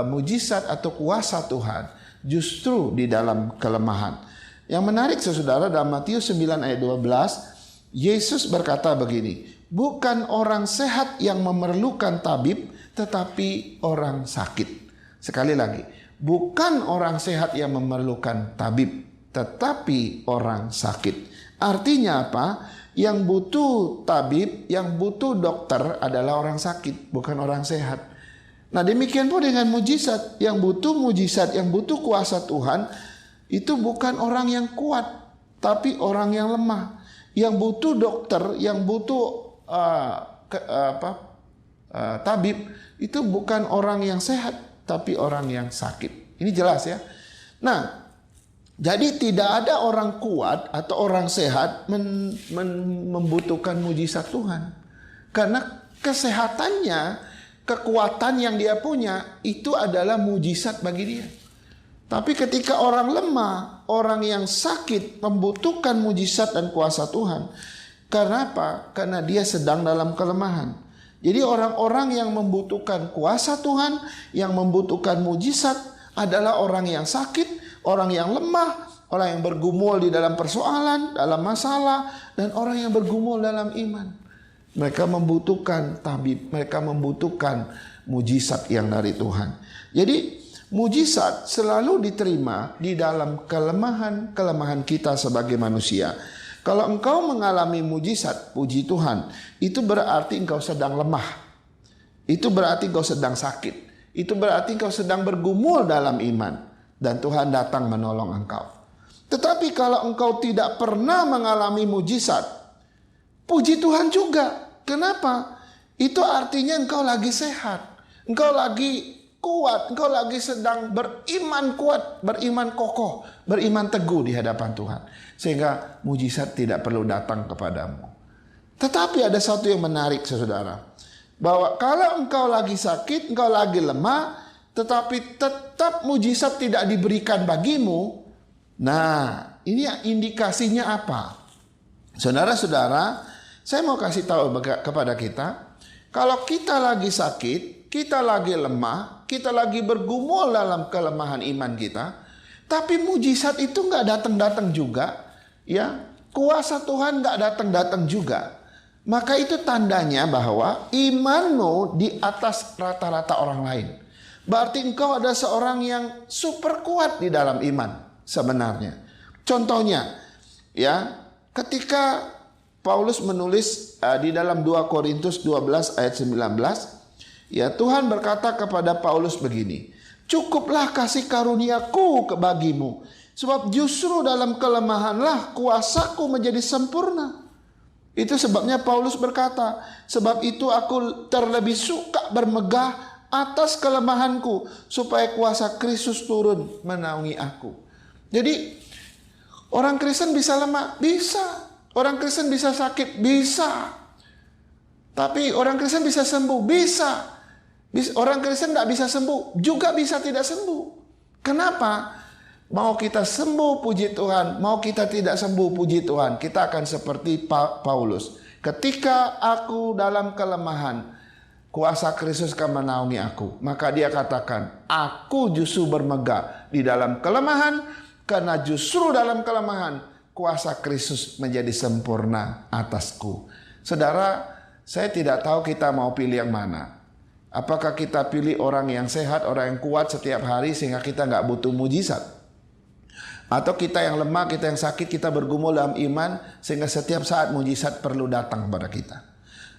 Speaker 3: mujizat atau kuasa Tuhan justru di dalam kelemahan. Yang menarik, saudara, dalam Matius 9 ayat 12, Yesus berkata begini, bukan orang sehat yang memerlukan tabib, tetapi orang sakit. Sekali lagi, bukan orang sehat yang memerlukan tabib, tetapi orang sakit. Artinya apa? Yang butuh tabib, yang butuh dokter adalah orang sakit, bukan orang sehat. Nah, demikian pun dengan mujizat. Yang butuh mujizat, yang butuh kuasa Tuhan, itu bukan orang yang kuat, tapi orang yang lemah. Yang butuh dokter, yang butuh tabib, itu bukan orang yang sehat, tapi orang yang sakit. Ini jelas, ya. Nah, Jadi tidak ada orang kuat atau orang sehat membutuhkan mujizat Tuhan. Karena kesehatannya, kekuatan yang dia punya itu adalah mujizat bagi dia. Tapi ketika orang lemah, orang yang sakit membutuhkan mujizat dan kuasa Tuhan. Karena apa? Karena dia sedang dalam kelemahan. Jadi orang-orang yang membutuhkan kuasa Tuhan, yang membutuhkan mujizat adalah orang yang sakit, orang yang lemah, orang yang bergumul di dalam persoalan, dalam masalah, dan orang yang bergumul dalam iman. Mereka membutuhkan tabib, mereka membutuhkan mujizat yang dari Tuhan. Jadi mujizat selalu diterima di dalam kelemahan kita sebagai manusia. Kalau engkau mengalami mujizat, puji Tuhan, itu berarti engkau sedang lemah. Itu berarti engkau sedang sakit. Itu berarti engkau sedang bergumul dalam iman. Dan Tuhan datang menolong engkau. Tetapi kalau engkau tidak pernah mengalami mujizat, puji Tuhan juga. Kenapa? Itu artinya engkau lagi sehat. Engkau lagi kuat. Engkau lagi sedang beriman kuat, beriman kokoh, beriman teguh di hadapan Tuhan. Sehingga mujizat tidak perlu datang kepadamu. Tetapi ada satu yang menarik, saudara. Bahwa kalau engkau lagi sakit, engkau lagi lemah, tetapi tetap mujizat tidak diberikan bagimu. Nah, ini indikasinya apa? Saudara-saudara, saya mau kasih tahu kepada kita, kalau kita lagi sakit, kita lagi lemah, kita lagi bergumul dalam kelemahan iman kita, tapi mujizat itu nggak datang-datang juga, ya, kuasa Tuhan nggak datang-datang juga, maka itu tandanya bahwa imanmu di atas rata-rata orang lain. Berarti engkau ada seorang yang super kuat di dalam iman sebenarnya. Contohnya, ya, ketika Paulus menulis di dalam 2 Korintus 12 ayat 19, ya, Tuhan berkata kepada Paulus begini, "Cukuplah kasih karuniaku bagimu, sebab justru dalam kelemahanlah kuasaku menjadi sempurna." Itu sebabnya Paulus berkata, "Sebab itu aku terlebih suka bermegah atas kelemahanku, supaya kuasa Kristus turun menaungi aku." Jadi orang Kristen bisa lemah, bisa. Orang Kristen bisa sakit, bisa. Tapi orang Kristen bisa sembuh, bisa. Orang Kristen tidak bisa sembuh, juga bisa tidak sembuh. Kenapa? Mau kita sembuh, puji Tuhan. Mau kita tidak sembuh, puji Tuhan. Kita akan seperti Paulus. Ketika aku dalam kelemahan, kuasa Kristus akan menaungi aku. Maka dia katakan, aku justru bermegah di dalam kelemahan, karena justru dalam kelemahan, kuasa Kristus menjadi sempurna atasku. Saudara, saya tidak tahu kita mau pilih yang mana. Apakah kita pilih orang yang sehat, orang yang kuat setiap hari sehingga kita nggak butuh mujizat? Atau kita yang lemah, kita yang sakit, kita bergumul dalam iman sehingga setiap saat mujizat perlu datang kepada kita?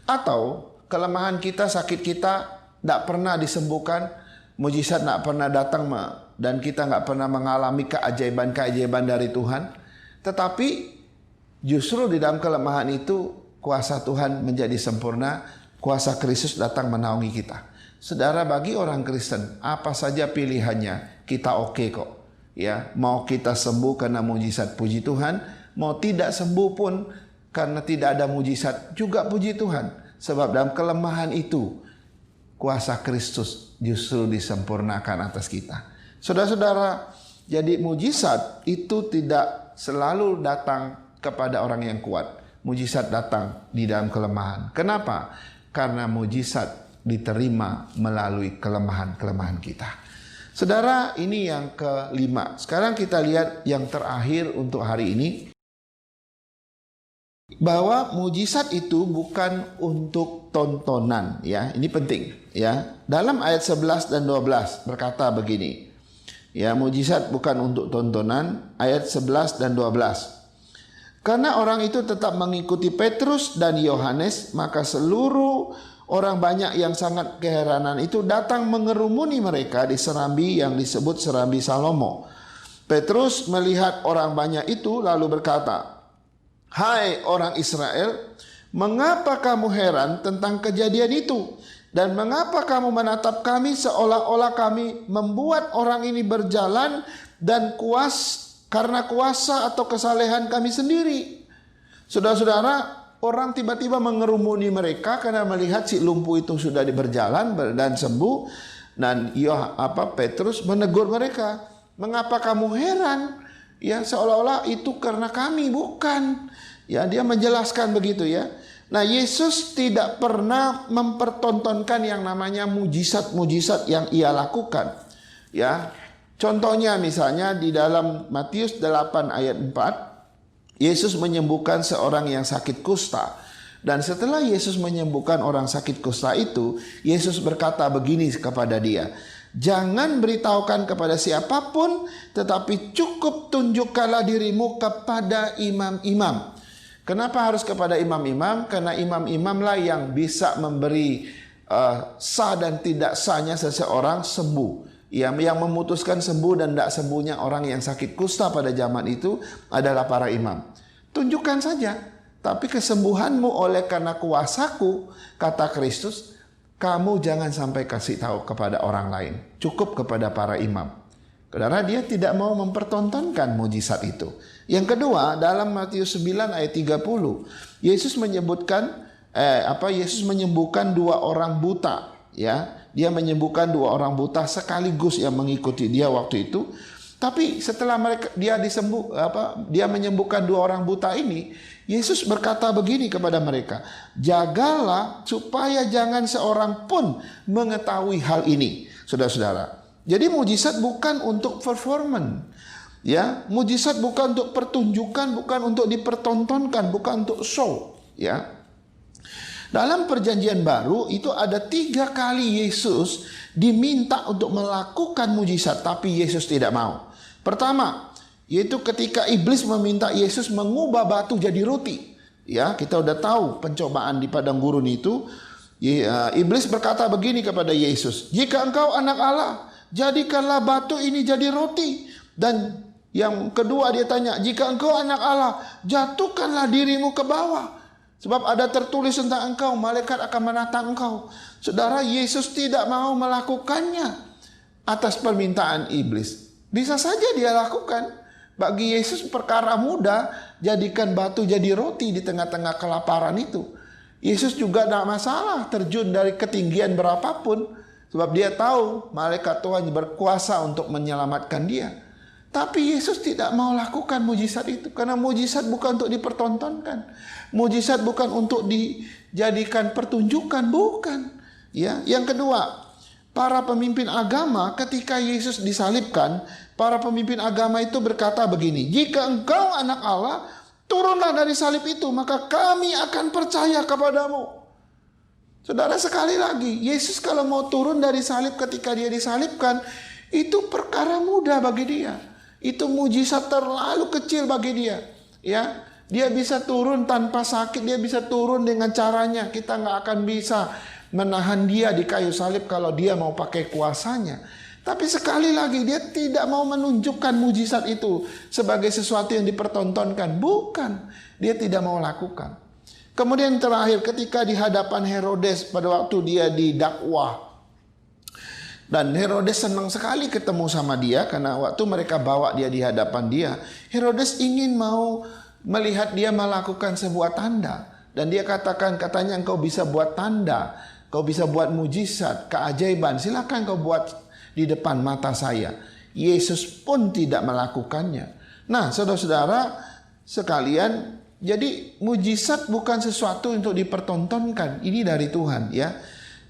Speaker 3: Atau kelemahan kita, sakit kita tidak pernah disembuhkan, mujizat tidak pernah datang dan kita nggak pernah mengalami keajaiban-keajaiban dari Tuhan? Tetapi justru di dalam kelemahan itu kuasa Tuhan menjadi sempurna, kuasa Kristus datang menaungi kita. Saudara, bagi orang Kristen, apa saja pilihannya, kita oke kok. Ya, mau kita sembuh karena mujizat, puji Tuhan. Mau tidak sembuh pun karena tidak ada mujizat, juga puji Tuhan. Sebab dalam kelemahan itu, kuasa Kristus justru disempurnakan atas kita. Saudara-saudara, jadi mujizat itu tidak selalu datang kepada orang yang kuat. Mujizat datang di dalam kelemahan. Kenapa? Karena mujizat diterima melalui kelemahan-kelemahan kita. Saudara, ini yang kelima. Sekarang kita lihat yang terakhir untuk hari ini. Bahwa mujizat itu bukan untuk tontonan, ya. Ini penting, ya. Dalam ayat 11 dan 12 berkata begini. Ya, mujizat bukan untuk tontonan, ayat 11 dan 12. Karena orang itu tetap mengikuti Petrus dan Yohanes, maka seluruh orang banyak yang sangat keheranan itu datang mengerumuni mereka di serambi yang disebut serambi Salomo. Petrus melihat orang banyak itu lalu berkata, "Hai orang Israel, mengapa kamu heran tentang kejadian itu? Dan mengapa kamu menatap kami seolah-olah kami membuat orang ini berjalan dan karena kuasa atau kesalehan kami sendiri. Saudara-saudara, orang tiba-tiba mengerumuni mereka karena melihat si lumpuh itu sudah berjalan dan sembuh. Dan Petrus menegur mereka, mengapa kamu heran? Ya, seolah-olah itu karena kami, bukan. Ya, dia menjelaskan begitu ya. Nah, Yesus tidak pernah mempertontonkan yang namanya mujizat-mujizat yang ia lakukan. Ya, contohnya misalnya di dalam Matius 8 ayat 4, Yesus menyembuhkan seorang yang sakit kusta. Dan setelah Yesus menyembuhkan orang sakit kusta itu, Yesus berkata begini kepada dia, jangan beritahukan kepada siapapun, tetapi cukup tunjukkanlah dirimu kepada imam-imam. Kenapa harus kepada imam-imam? Karena imam-imamlah yang bisa memberi sah dan tidak sahnya seseorang sembuh. Yang memutuskan sembuh dan tidak sembuhnya orang yang sakit kusta pada zaman itu adalah para imam. Tunjukkan saja, tapi kesembuhanmu oleh karena kuasaku, kata Kristus, kamu jangan sampai kasih tahu kepada orang lain. Cukup kepada para imam. Karena dia tidak mau mempertontonkan mujizat itu. Yang kedua, dalam Matius 9 ayat 30, Yesus menyebutkan Yesus menyembuhkan 2 orang buta, ya. Dia menyembuhkan 2 orang buta sekaligus yang mengikuti dia waktu itu. Tapi setelah dia menyembuhkan 2 orang buta ini, Yesus berkata begini kepada mereka, jagalah supaya jangan seorang pun mengetahui hal ini. Saudara-saudara, jadi mujizat bukan untuk performance, ya. Mujizat bukan untuk pertunjukan, bukan untuk dipertontonkan, bukan untuk show, ya. Dalam perjanjian baru itu ada 3 kali Yesus diminta untuk melakukan mujizat, tapi Yesus tidak mau. Pertama, yaitu ketika iblis meminta Yesus mengubah batu jadi roti. Ya, kita udah tahu pencobaan di padang gurun itu. Iblis berkata begini kepada Yesus, jika engkau anak Allah, jadikanlah batu ini jadi roti. Dan yang kedua dia tanya, jika engkau anak Allah, jatuhkanlah dirimu ke bawah. Sebab ada tertulis tentang engkau, malaikat akan menatang engkau. Saudara, Yesus tidak mau melakukannya atas permintaan iblis. Bisa saja dia lakukan. Bagi Yesus perkara mudah, jadikan batu jadi roti di tengah-tengah kelaparan itu. Yesus juga tidak masalah terjun dari ketinggian berapapun. Sebab dia tahu malaikat Tuhan berkuasa untuk menyelamatkan dia. Tapi Yesus tidak mau lakukan mujizat itu. Karena mujizat bukan untuk dipertontonkan. Mujizat bukan untuk dijadikan pertunjukan. Bukan. Ya. Yang kedua, para pemimpin agama ketika Yesus disalibkan, para pemimpin agama itu berkata begini, jika engkau anak Allah, turunlah dari salib itu, maka kami akan percaya kepadamu. Saudara, sekali lagi, Yesus kalau mau turun dari salib ketika dia disalibkan, itu perkara mudah bagi dia. Itu mujizat terlalu kecil bagi dia. Ya, dia bisa turun tanpa sakit, dia bisa turun dengan caranya. Kita nggak akan bisa menahan dia di kayu salib kalau dia mau pakai kuasanya. Tapi sekali lagi dia tidak mau menunjukkan mujizat itu sebagai sesuatu yang dipertontonkan. Bukan, dia tidak mau lakukan. Kemudian terakhir ketika di hadapan Herodes pada waktu dia didakwah. Dan Herodes senang sekali ketemu sama dia karena waktu mereka bawa dia di hadapan dia, Herodes ingin mau melihat dia melakukan sebuah tanda. Dan dia katanya engkau bisa buat tanda, kau bisa buat mujizat, keajaiban, silakan kau buat di depan mata saya. Yesus pun tidak melakukannya. Nah, saudara-saudara sekalian, jadi mujizat bukan sesuatu untuk dipertontonkan. Ini dari Tuhan, ya.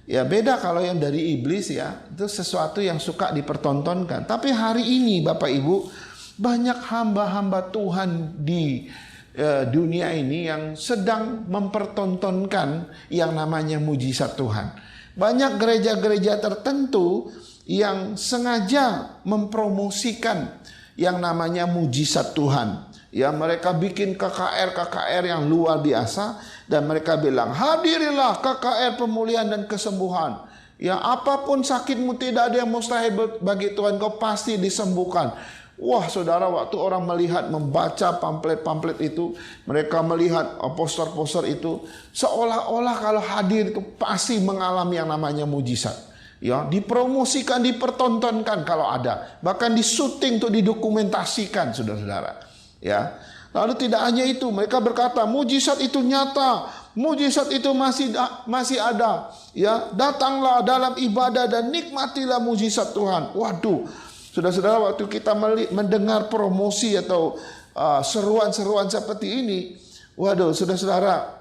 Speaker 3: Ya beda kalau yang dari iblis, ya. Itu sesuatu yang suka dipertontonkan. Tapi hari ini Bapak Ibu, banyak hamba-hamba Tuhan di dunia ini yang sedang mempertontonkan yang namanya mujizat Tuhan. Banyak gereja-gereja tertentu yang sengaja mempromosikan yang namanya mujizat Tuhan. Ya, mereka bikin KKR yang luar biasa dan mereka bilang, hadirilah KKR pemulihan dan kesembuhan. Ya, apapun sakitmu tidak ada yang mustahil bagi Tuhan, kau pasti disembuhkan. Wah, saudara, waktu orang melihat, membaca pamflet-pamflet itu, mereka melihat poster-poster itu, seolah-olah kalau hadir itu pasti mengalami yang namanya mujizat. Ya, dipromosikan, dipertontonkan kalau ada, bahkan disuting untuk didokumentasikan, saudara-saudara. Ya, lalu tidak hanya itu, mereka berkata mujizat itu nyata, mujizat itu masih ada. Ya, datanglah dalam ibadah dan nikmatilah mujizat Tuhan. Waduh, saudara-saudara, waktu kita mendengar promosi atau seruan-seruan seperti ini, waduh, saudara-saudara,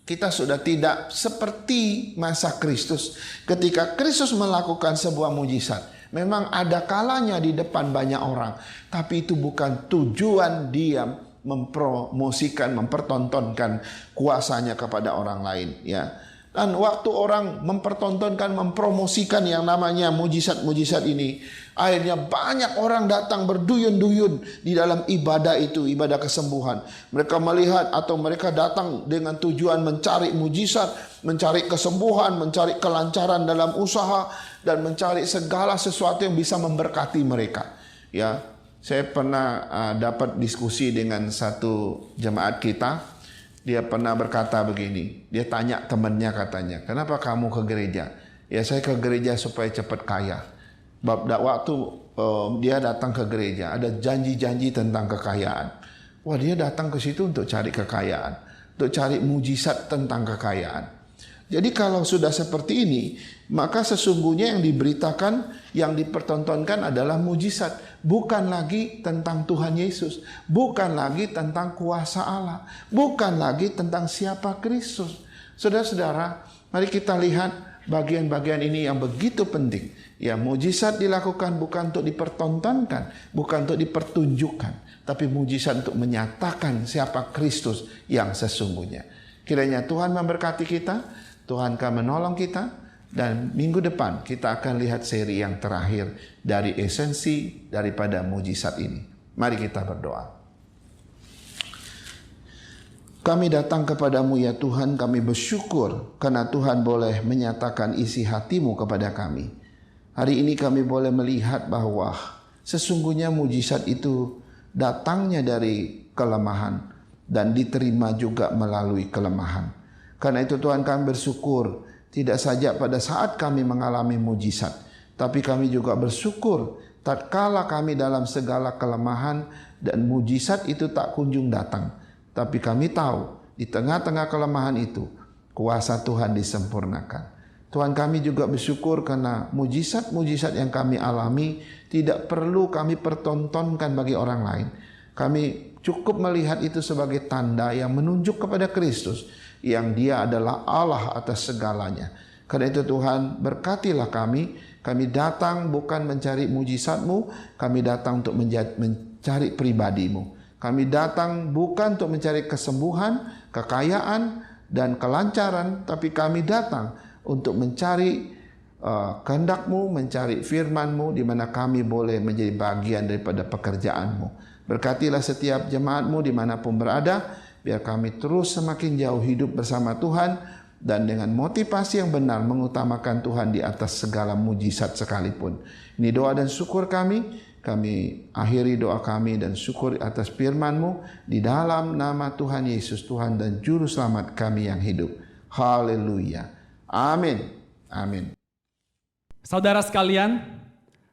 Speaker 3: kita sudah tidak seperti masa Kristus. Ketika Kristus melakukan sebuah mujizat, memang ada kalanya di depan banyak orang, tapi itu bukan tujuan dia mempromosikan, mempertontonkan kuasanya kepada orang lain, ya. Dan waktu orang mempertontonkan, mempromosikan yang namanya mujizat-mujizat ini, akhirnya banyak orang datang berduyun-duyun di dalam ibadah itu, ibadah kesembuhan. Mereka melihat atau mereka datang dengan tujuan mencari mujizat, mencari kesembuhan, mencari kelancaran dalam usaha, dan mencari segala sesuatu yang bisa memberkati mereka. Ya, saya pernah dapat diskusi dengan satu jemaat kita. Dia pernah berkata begini, dia tanya temannya, katanya, kenapa kamu ke gereja? Ya, saya ke gereja supaya cepat kaya. Waktu dia datang ke gereja, ada janji-janji tentang kekayaan. Wah, dia datang ke situ untuk cari kekayaan, untuk cari mujizat tentang kekayaan. Jadi kalau sudah seperti ini, maka sesungguhnya yang diberitakan, yang dipertontonkan adalah mujizat. Bukan lagi tentang Tuhan Yesus. Bukan lagi tentang kuasa Allah. Bukan lagi tentang siapa Kristus. Saudara-saudara, mari kita lihat bagian-bagian ini yang begitu penting. Ya, mujizat dilakukan bukan untuk dipertontonkan, bukan untuk dipertunjukkan, tapi mujizat untuk menyatakan siapa Kristus yang sesungguhnya. Kiranya Tuhan memberkati kita, Tuhan akan menolong kita, dan minggu depan kita akan lihat seri yang terakhir dari esensi daripada mujizat ini. Mari kita berdoa. Kami datang kepadamu ya Tuhan, kami bersyukur karena Tuhan boleh menyatakan isi hatimu kepada kami. Hari ini kami boleh melihat bahwa sesungguhnya mujizat itu datangnya dari kelemahan dan diterima juga melalui kelemahan. Karena itu Tuhan, kami bersyukur tidak saja pada saat kami mengalami mujizat, tapi kami juga bersyukur tatkala kami dalam segala kelemahan dan mujizat itu tak kunjung datang. Tapi kami tahu di tengah-tengah kelemahan itu kuasa Tuhan disempurnakan. Tuhan, kami juga bersyukur karena mujizat-mujizat yang kami alami tidak perlu kami pertontonkan bagi orang lain. Kami cukup melihat itu sebagai tanda yang menunjuk kepada Kristus, yang dia adalah Allah atas segalanya. Karena itu Tuhan, berkatilah kami. Kami datang bukan mencari mujizat-Mu, kami datang untuk mencari pribadi-Mu. Kami datang bukan untuk mencari kesembuhan, kekayaan, dan kelancaran, tapi kami datang untuk mencari kehendak-Mu, mencari firman-Mu, di mana kami boleh menjadi bagian daripada pekerjaan-Mu. Berkatilah setiap jemaat-Mu dimanapun berada, biar kami terus semakin jauh hidup bersama Tuhan, dan dengan motivasi yang benar mengutamakan Tuhan di atas segala mujizat sekalipun. Ini doa dan syukur kami. Kami akhiri doa kami dan syukur atas firman-Mu di dalam nama Tuhan Yesus, Tuhan dan Juru Selamat kami yang hidup. Haleluya. Amin. Amin.
Speaker 1: Saudara sekalian,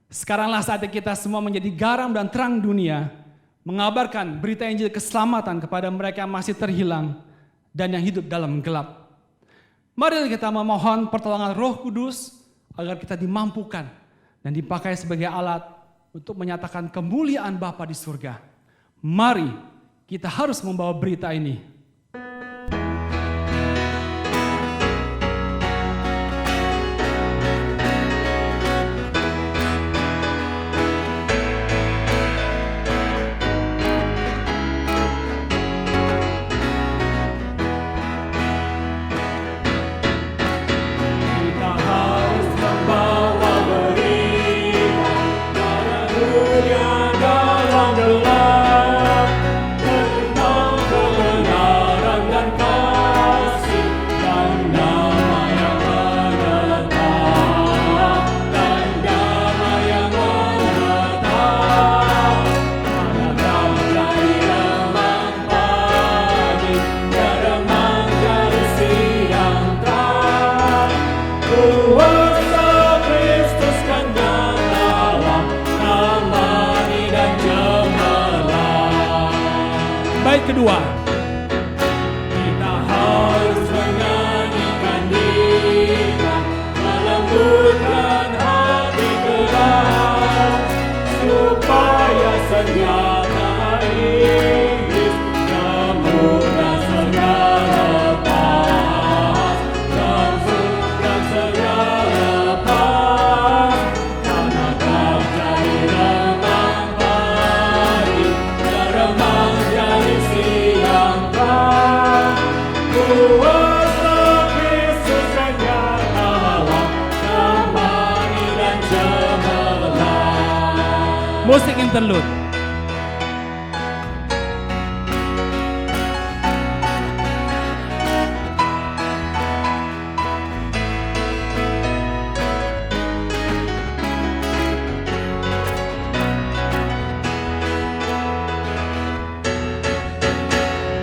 Speaker 1: sekaranglah saatnya kita semua menjadi garam dan terang dunia, mengabarkan berita Injil keselamatan kepada mereka yang masih terhilang dan yang hidup dalam gelap. Mari kita memohon pertolongan Roh Kudus agar kita dimampukan dan dipakai sebagai alat untuk menyatakan kemuliaan Bapa di surga. Mari kita harus membawa berita ini.
Speaker 4: Dalam gelap, tentang kebenaran.
Speaker 2: kedua.
Speaker 4: Kita harus menyanyikan Dia, melembutkan hati keras, supaya senjata iblis kemudian segala lepas, dan segala lepas, karena kau jadi remang pagi, remang jadi siang kan. Kuasa Kristus yang nyata, temani dan cemerlang.
Speaker 2: Musik interlude.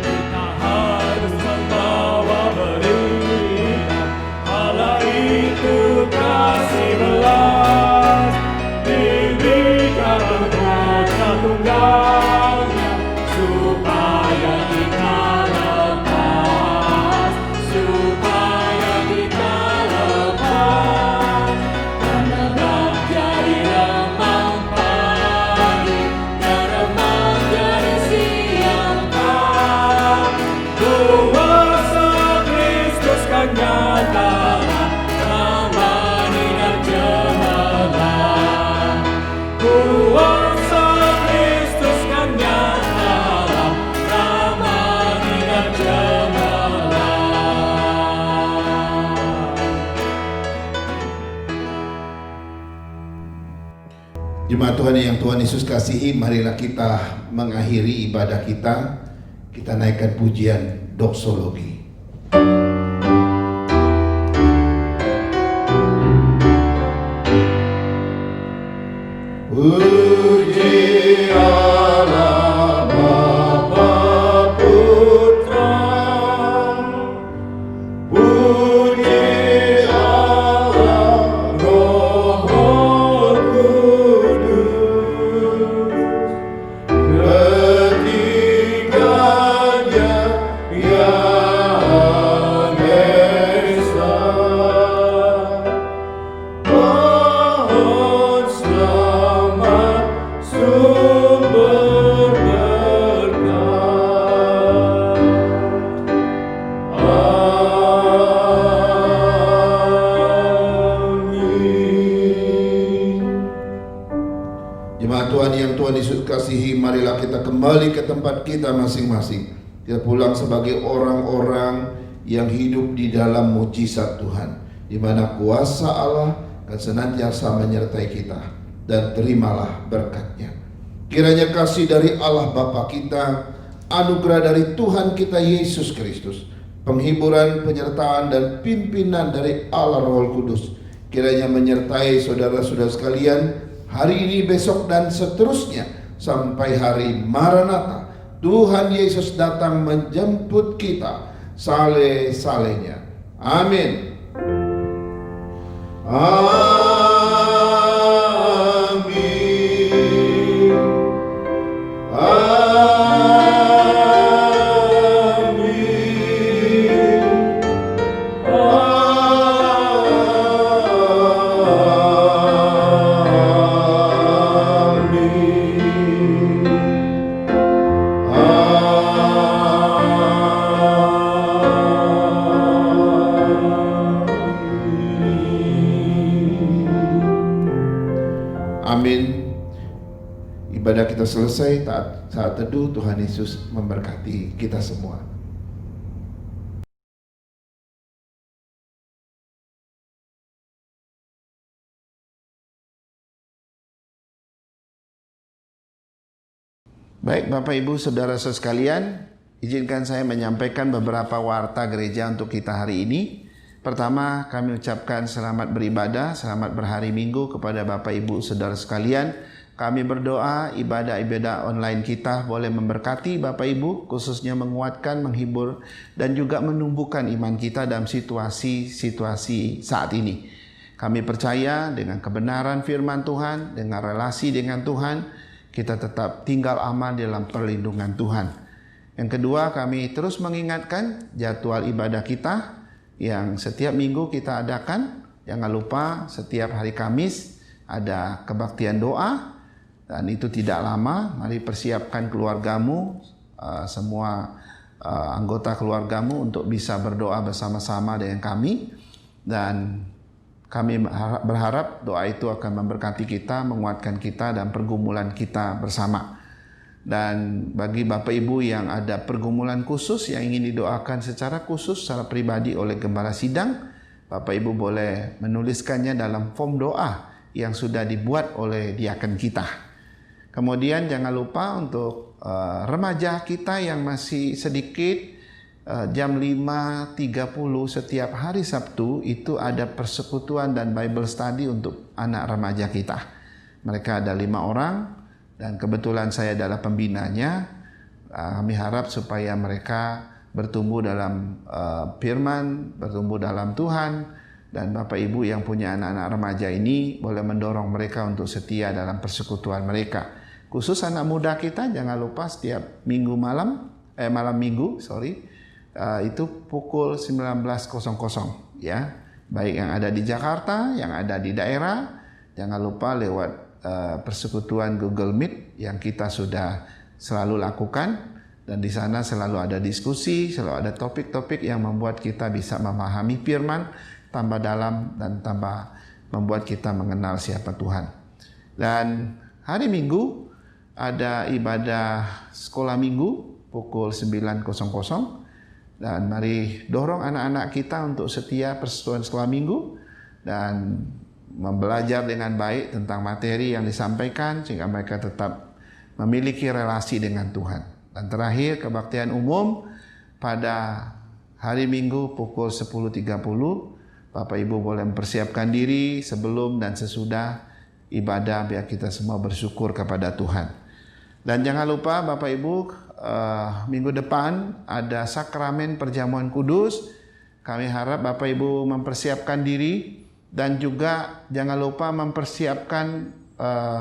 Speaker 4: Kita harus membawa berita, Allah itu kasih belas, diberikan Putra Tunggalnya, supaya kita lepas, karena Bang jadi remang pagi, dan remang jadi siang kan. Kuasa Kristus kan nyata, temani dan cemerlang. Kuasa Kristus kan nyata, temani dan cemerlang.
Speaker 3: Jemaat Tuhan yang Tuhan Yesus kasihi, marilah kita mengakhiri ibadah kita. Kita naikkan pujian doksologi. Puji Allah Bapa Putra, puji Allah Roh Kudus, ketiganya yang esa. Mohon selamat sumber berkah. Amin. Jemaat Tuhan yang Tuhan Yesus kasihi, marilah kita kembali ke tempat kita masing-masing. Kita pulang sebagai orang-orang yang hidup di dalam mujizat Tuhan, di mana kuasa Allah akan senantiasa menyertai kita, dan terimalah berkat-Nya. Kiranya kasih dari Allah Bapa kita, anugerah dari Tuhan kita Yesus Kristus, penghiburan, penyertaan, dan pimpinan dari Allah Roh Kudus kiranya menyertai saudara-saudara sekalian hari ini, besok, dan seterusnya sampai hari Maranatha. Tuhan Yesus datang menjemput kita saleh-salehnya. Amin. Amin. Amin. Ibadah kita selesai, saat teduh. Tuhan Yesus memberkati kita semua. Baik Bapak Ibu Saudara sekalian, izinkan saya menyampaikan beberapa warta gereja untuk kita hari ini. Pertama, kami ucapkan selamat beribadah, selamat berhari Minggu kepada Bapak Ibu Saudara sekalian. Kami berdoa ibadah-ibadah online kita boleh memberkati Bapak Ibu, khususnya menguatkan, menghibur, dan juga menumbuhkan iman kita dalam situasi-situasi saat ini. Kami percaya dengan kebenaran firman Tuhan, dengan relasi dengan Tuhan, kita tetap tinggal aman dalam perlindungan Tuhan. Yang kedua, kami terus mengingatkan jadwal ibadah kita yang setiap minggu kita adakan. Jangan lupa setiap hari Kamis ada kebaktian doa, dan itu tidak lama. Mari persiapkan keluargamu, semua anggota keluargamu untuk bisa berdoa bersama-sama dengan kami. Dan kami berharap doa itu akan memberkati kita, menguatkan kita dan pergumulan kita bersama. Dan bagi Bapak Ibu yang ada pergumulan khusus yang ingin didoakan secara khusus, secara pribadi oleh Gembala Sidang, Bapak Ibu boleh menuliskannya dalam form doa yang sudah dibuat oleh diaken kita. Kemudian jangan lupa untuk remaja kita yang masih sedikit, jam 5.30 setiap hari Sabtu itu ada persekutuan dan Bible study untuk anak remaja kita. Mereka ada 5 orang. Dan kebetulan saya adalah pembinanya. Kami harap supaya mereka bertumbuh dalam firman, bertumbuh dalam Tuhan. Dan Bapak Ibu yang punya anak-anak remaja ini boleh mendorong mereka untuk setia dalam persekutuan mereka. Khusus anak muda kita, jangan lupa setiap malam minggu, itu pukul 19.00 ya. Baik yang ada di Jakarta, yang ada di daerah, jangan lupa lewat persekutuan Google Meet yang kita sudah selalu lakukan, dan di sana selalu ada diskusi, selalu ada topik-topik yang membuat kita bisa memahami firman tambah dalam dan tambah membuat kita mengenal siapa Tuhan. Dan hari Minggu ada ibadah sekolah minggu pukul 9.00, dan mari dorong anak-anak kita untuk setia persekutuan sekolah minggu dan membelajar dengan baik tentang materi yang disampaikan sehingga mereka tetap memiliki relasi dengan Tuhan. Dan terakhir, kebaktian umum pada hari Minggu pukul 10.30. Bapak Ibu boleh mempersiapkan diri sebelum dan sesudah ibadah biar kita semua bersyukur kepada Tuhan. Dan jangan lupa Bapak Ibu, minggu depan ada sakramen perjamuan kudus. Kami harap Bapak Ibu mempersiapkan diri. Dan juga jangan lupa mempersiapkan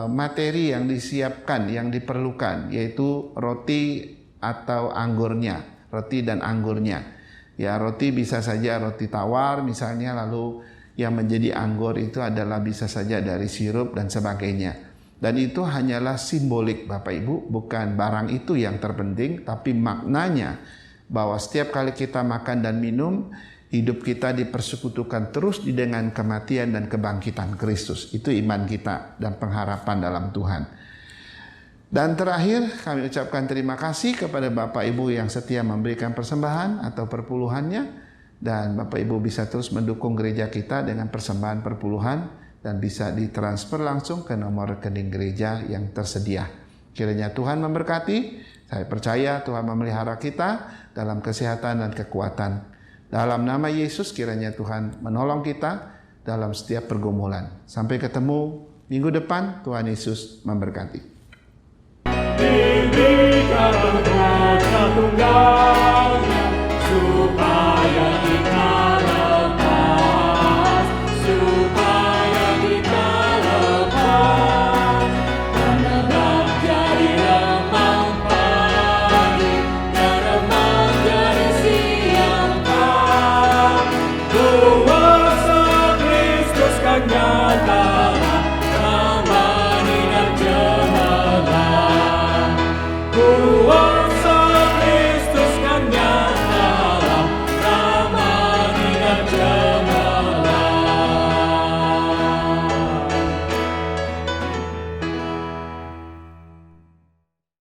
Speaker 3: materi yang disiapkan, yang diperlukan, yaitu roti atau anggurnya, roti dan anggurnya. Ya, roti bisa saja roti tawar misalnya, lalu yang menjadi anggur itu adalah bisa saja dari sirup dan sebagainya. Dan itu hanyalah simbolik Bapak Ibu, bukan barang itu yang terpenting, tapi maknanya bahwa setiap kali kita makan dan minum, hidup kita dipersekutukan terus dengan kematian dan kebangkitan Kristus. Itu iman kita dan pengharapan dalam Tuhan. Dan terakhir kami ucapkan terima kasih kepada Bapak Ibu yang setia memberikan persembahan atau perpuluhannya. Dan Bapak Ibu bisa terus mendukung gereja kita dengan persembahan perpuluhan dan bisa ditransfer langsung ke nomor rekening gereja yang tersedia. Kiranya Tuhan memberkati. Saya percaya Tuhan memelihara kita dalam kesehatan dan kekuatan. Dalam nama Yesus kiranya Tuhan menolong kita dalam setiap pergumulan. Sampai ketemu minggu depan, Tuhan Yesus memberkati.
Speaker 4: Diberikan Putra Tunggal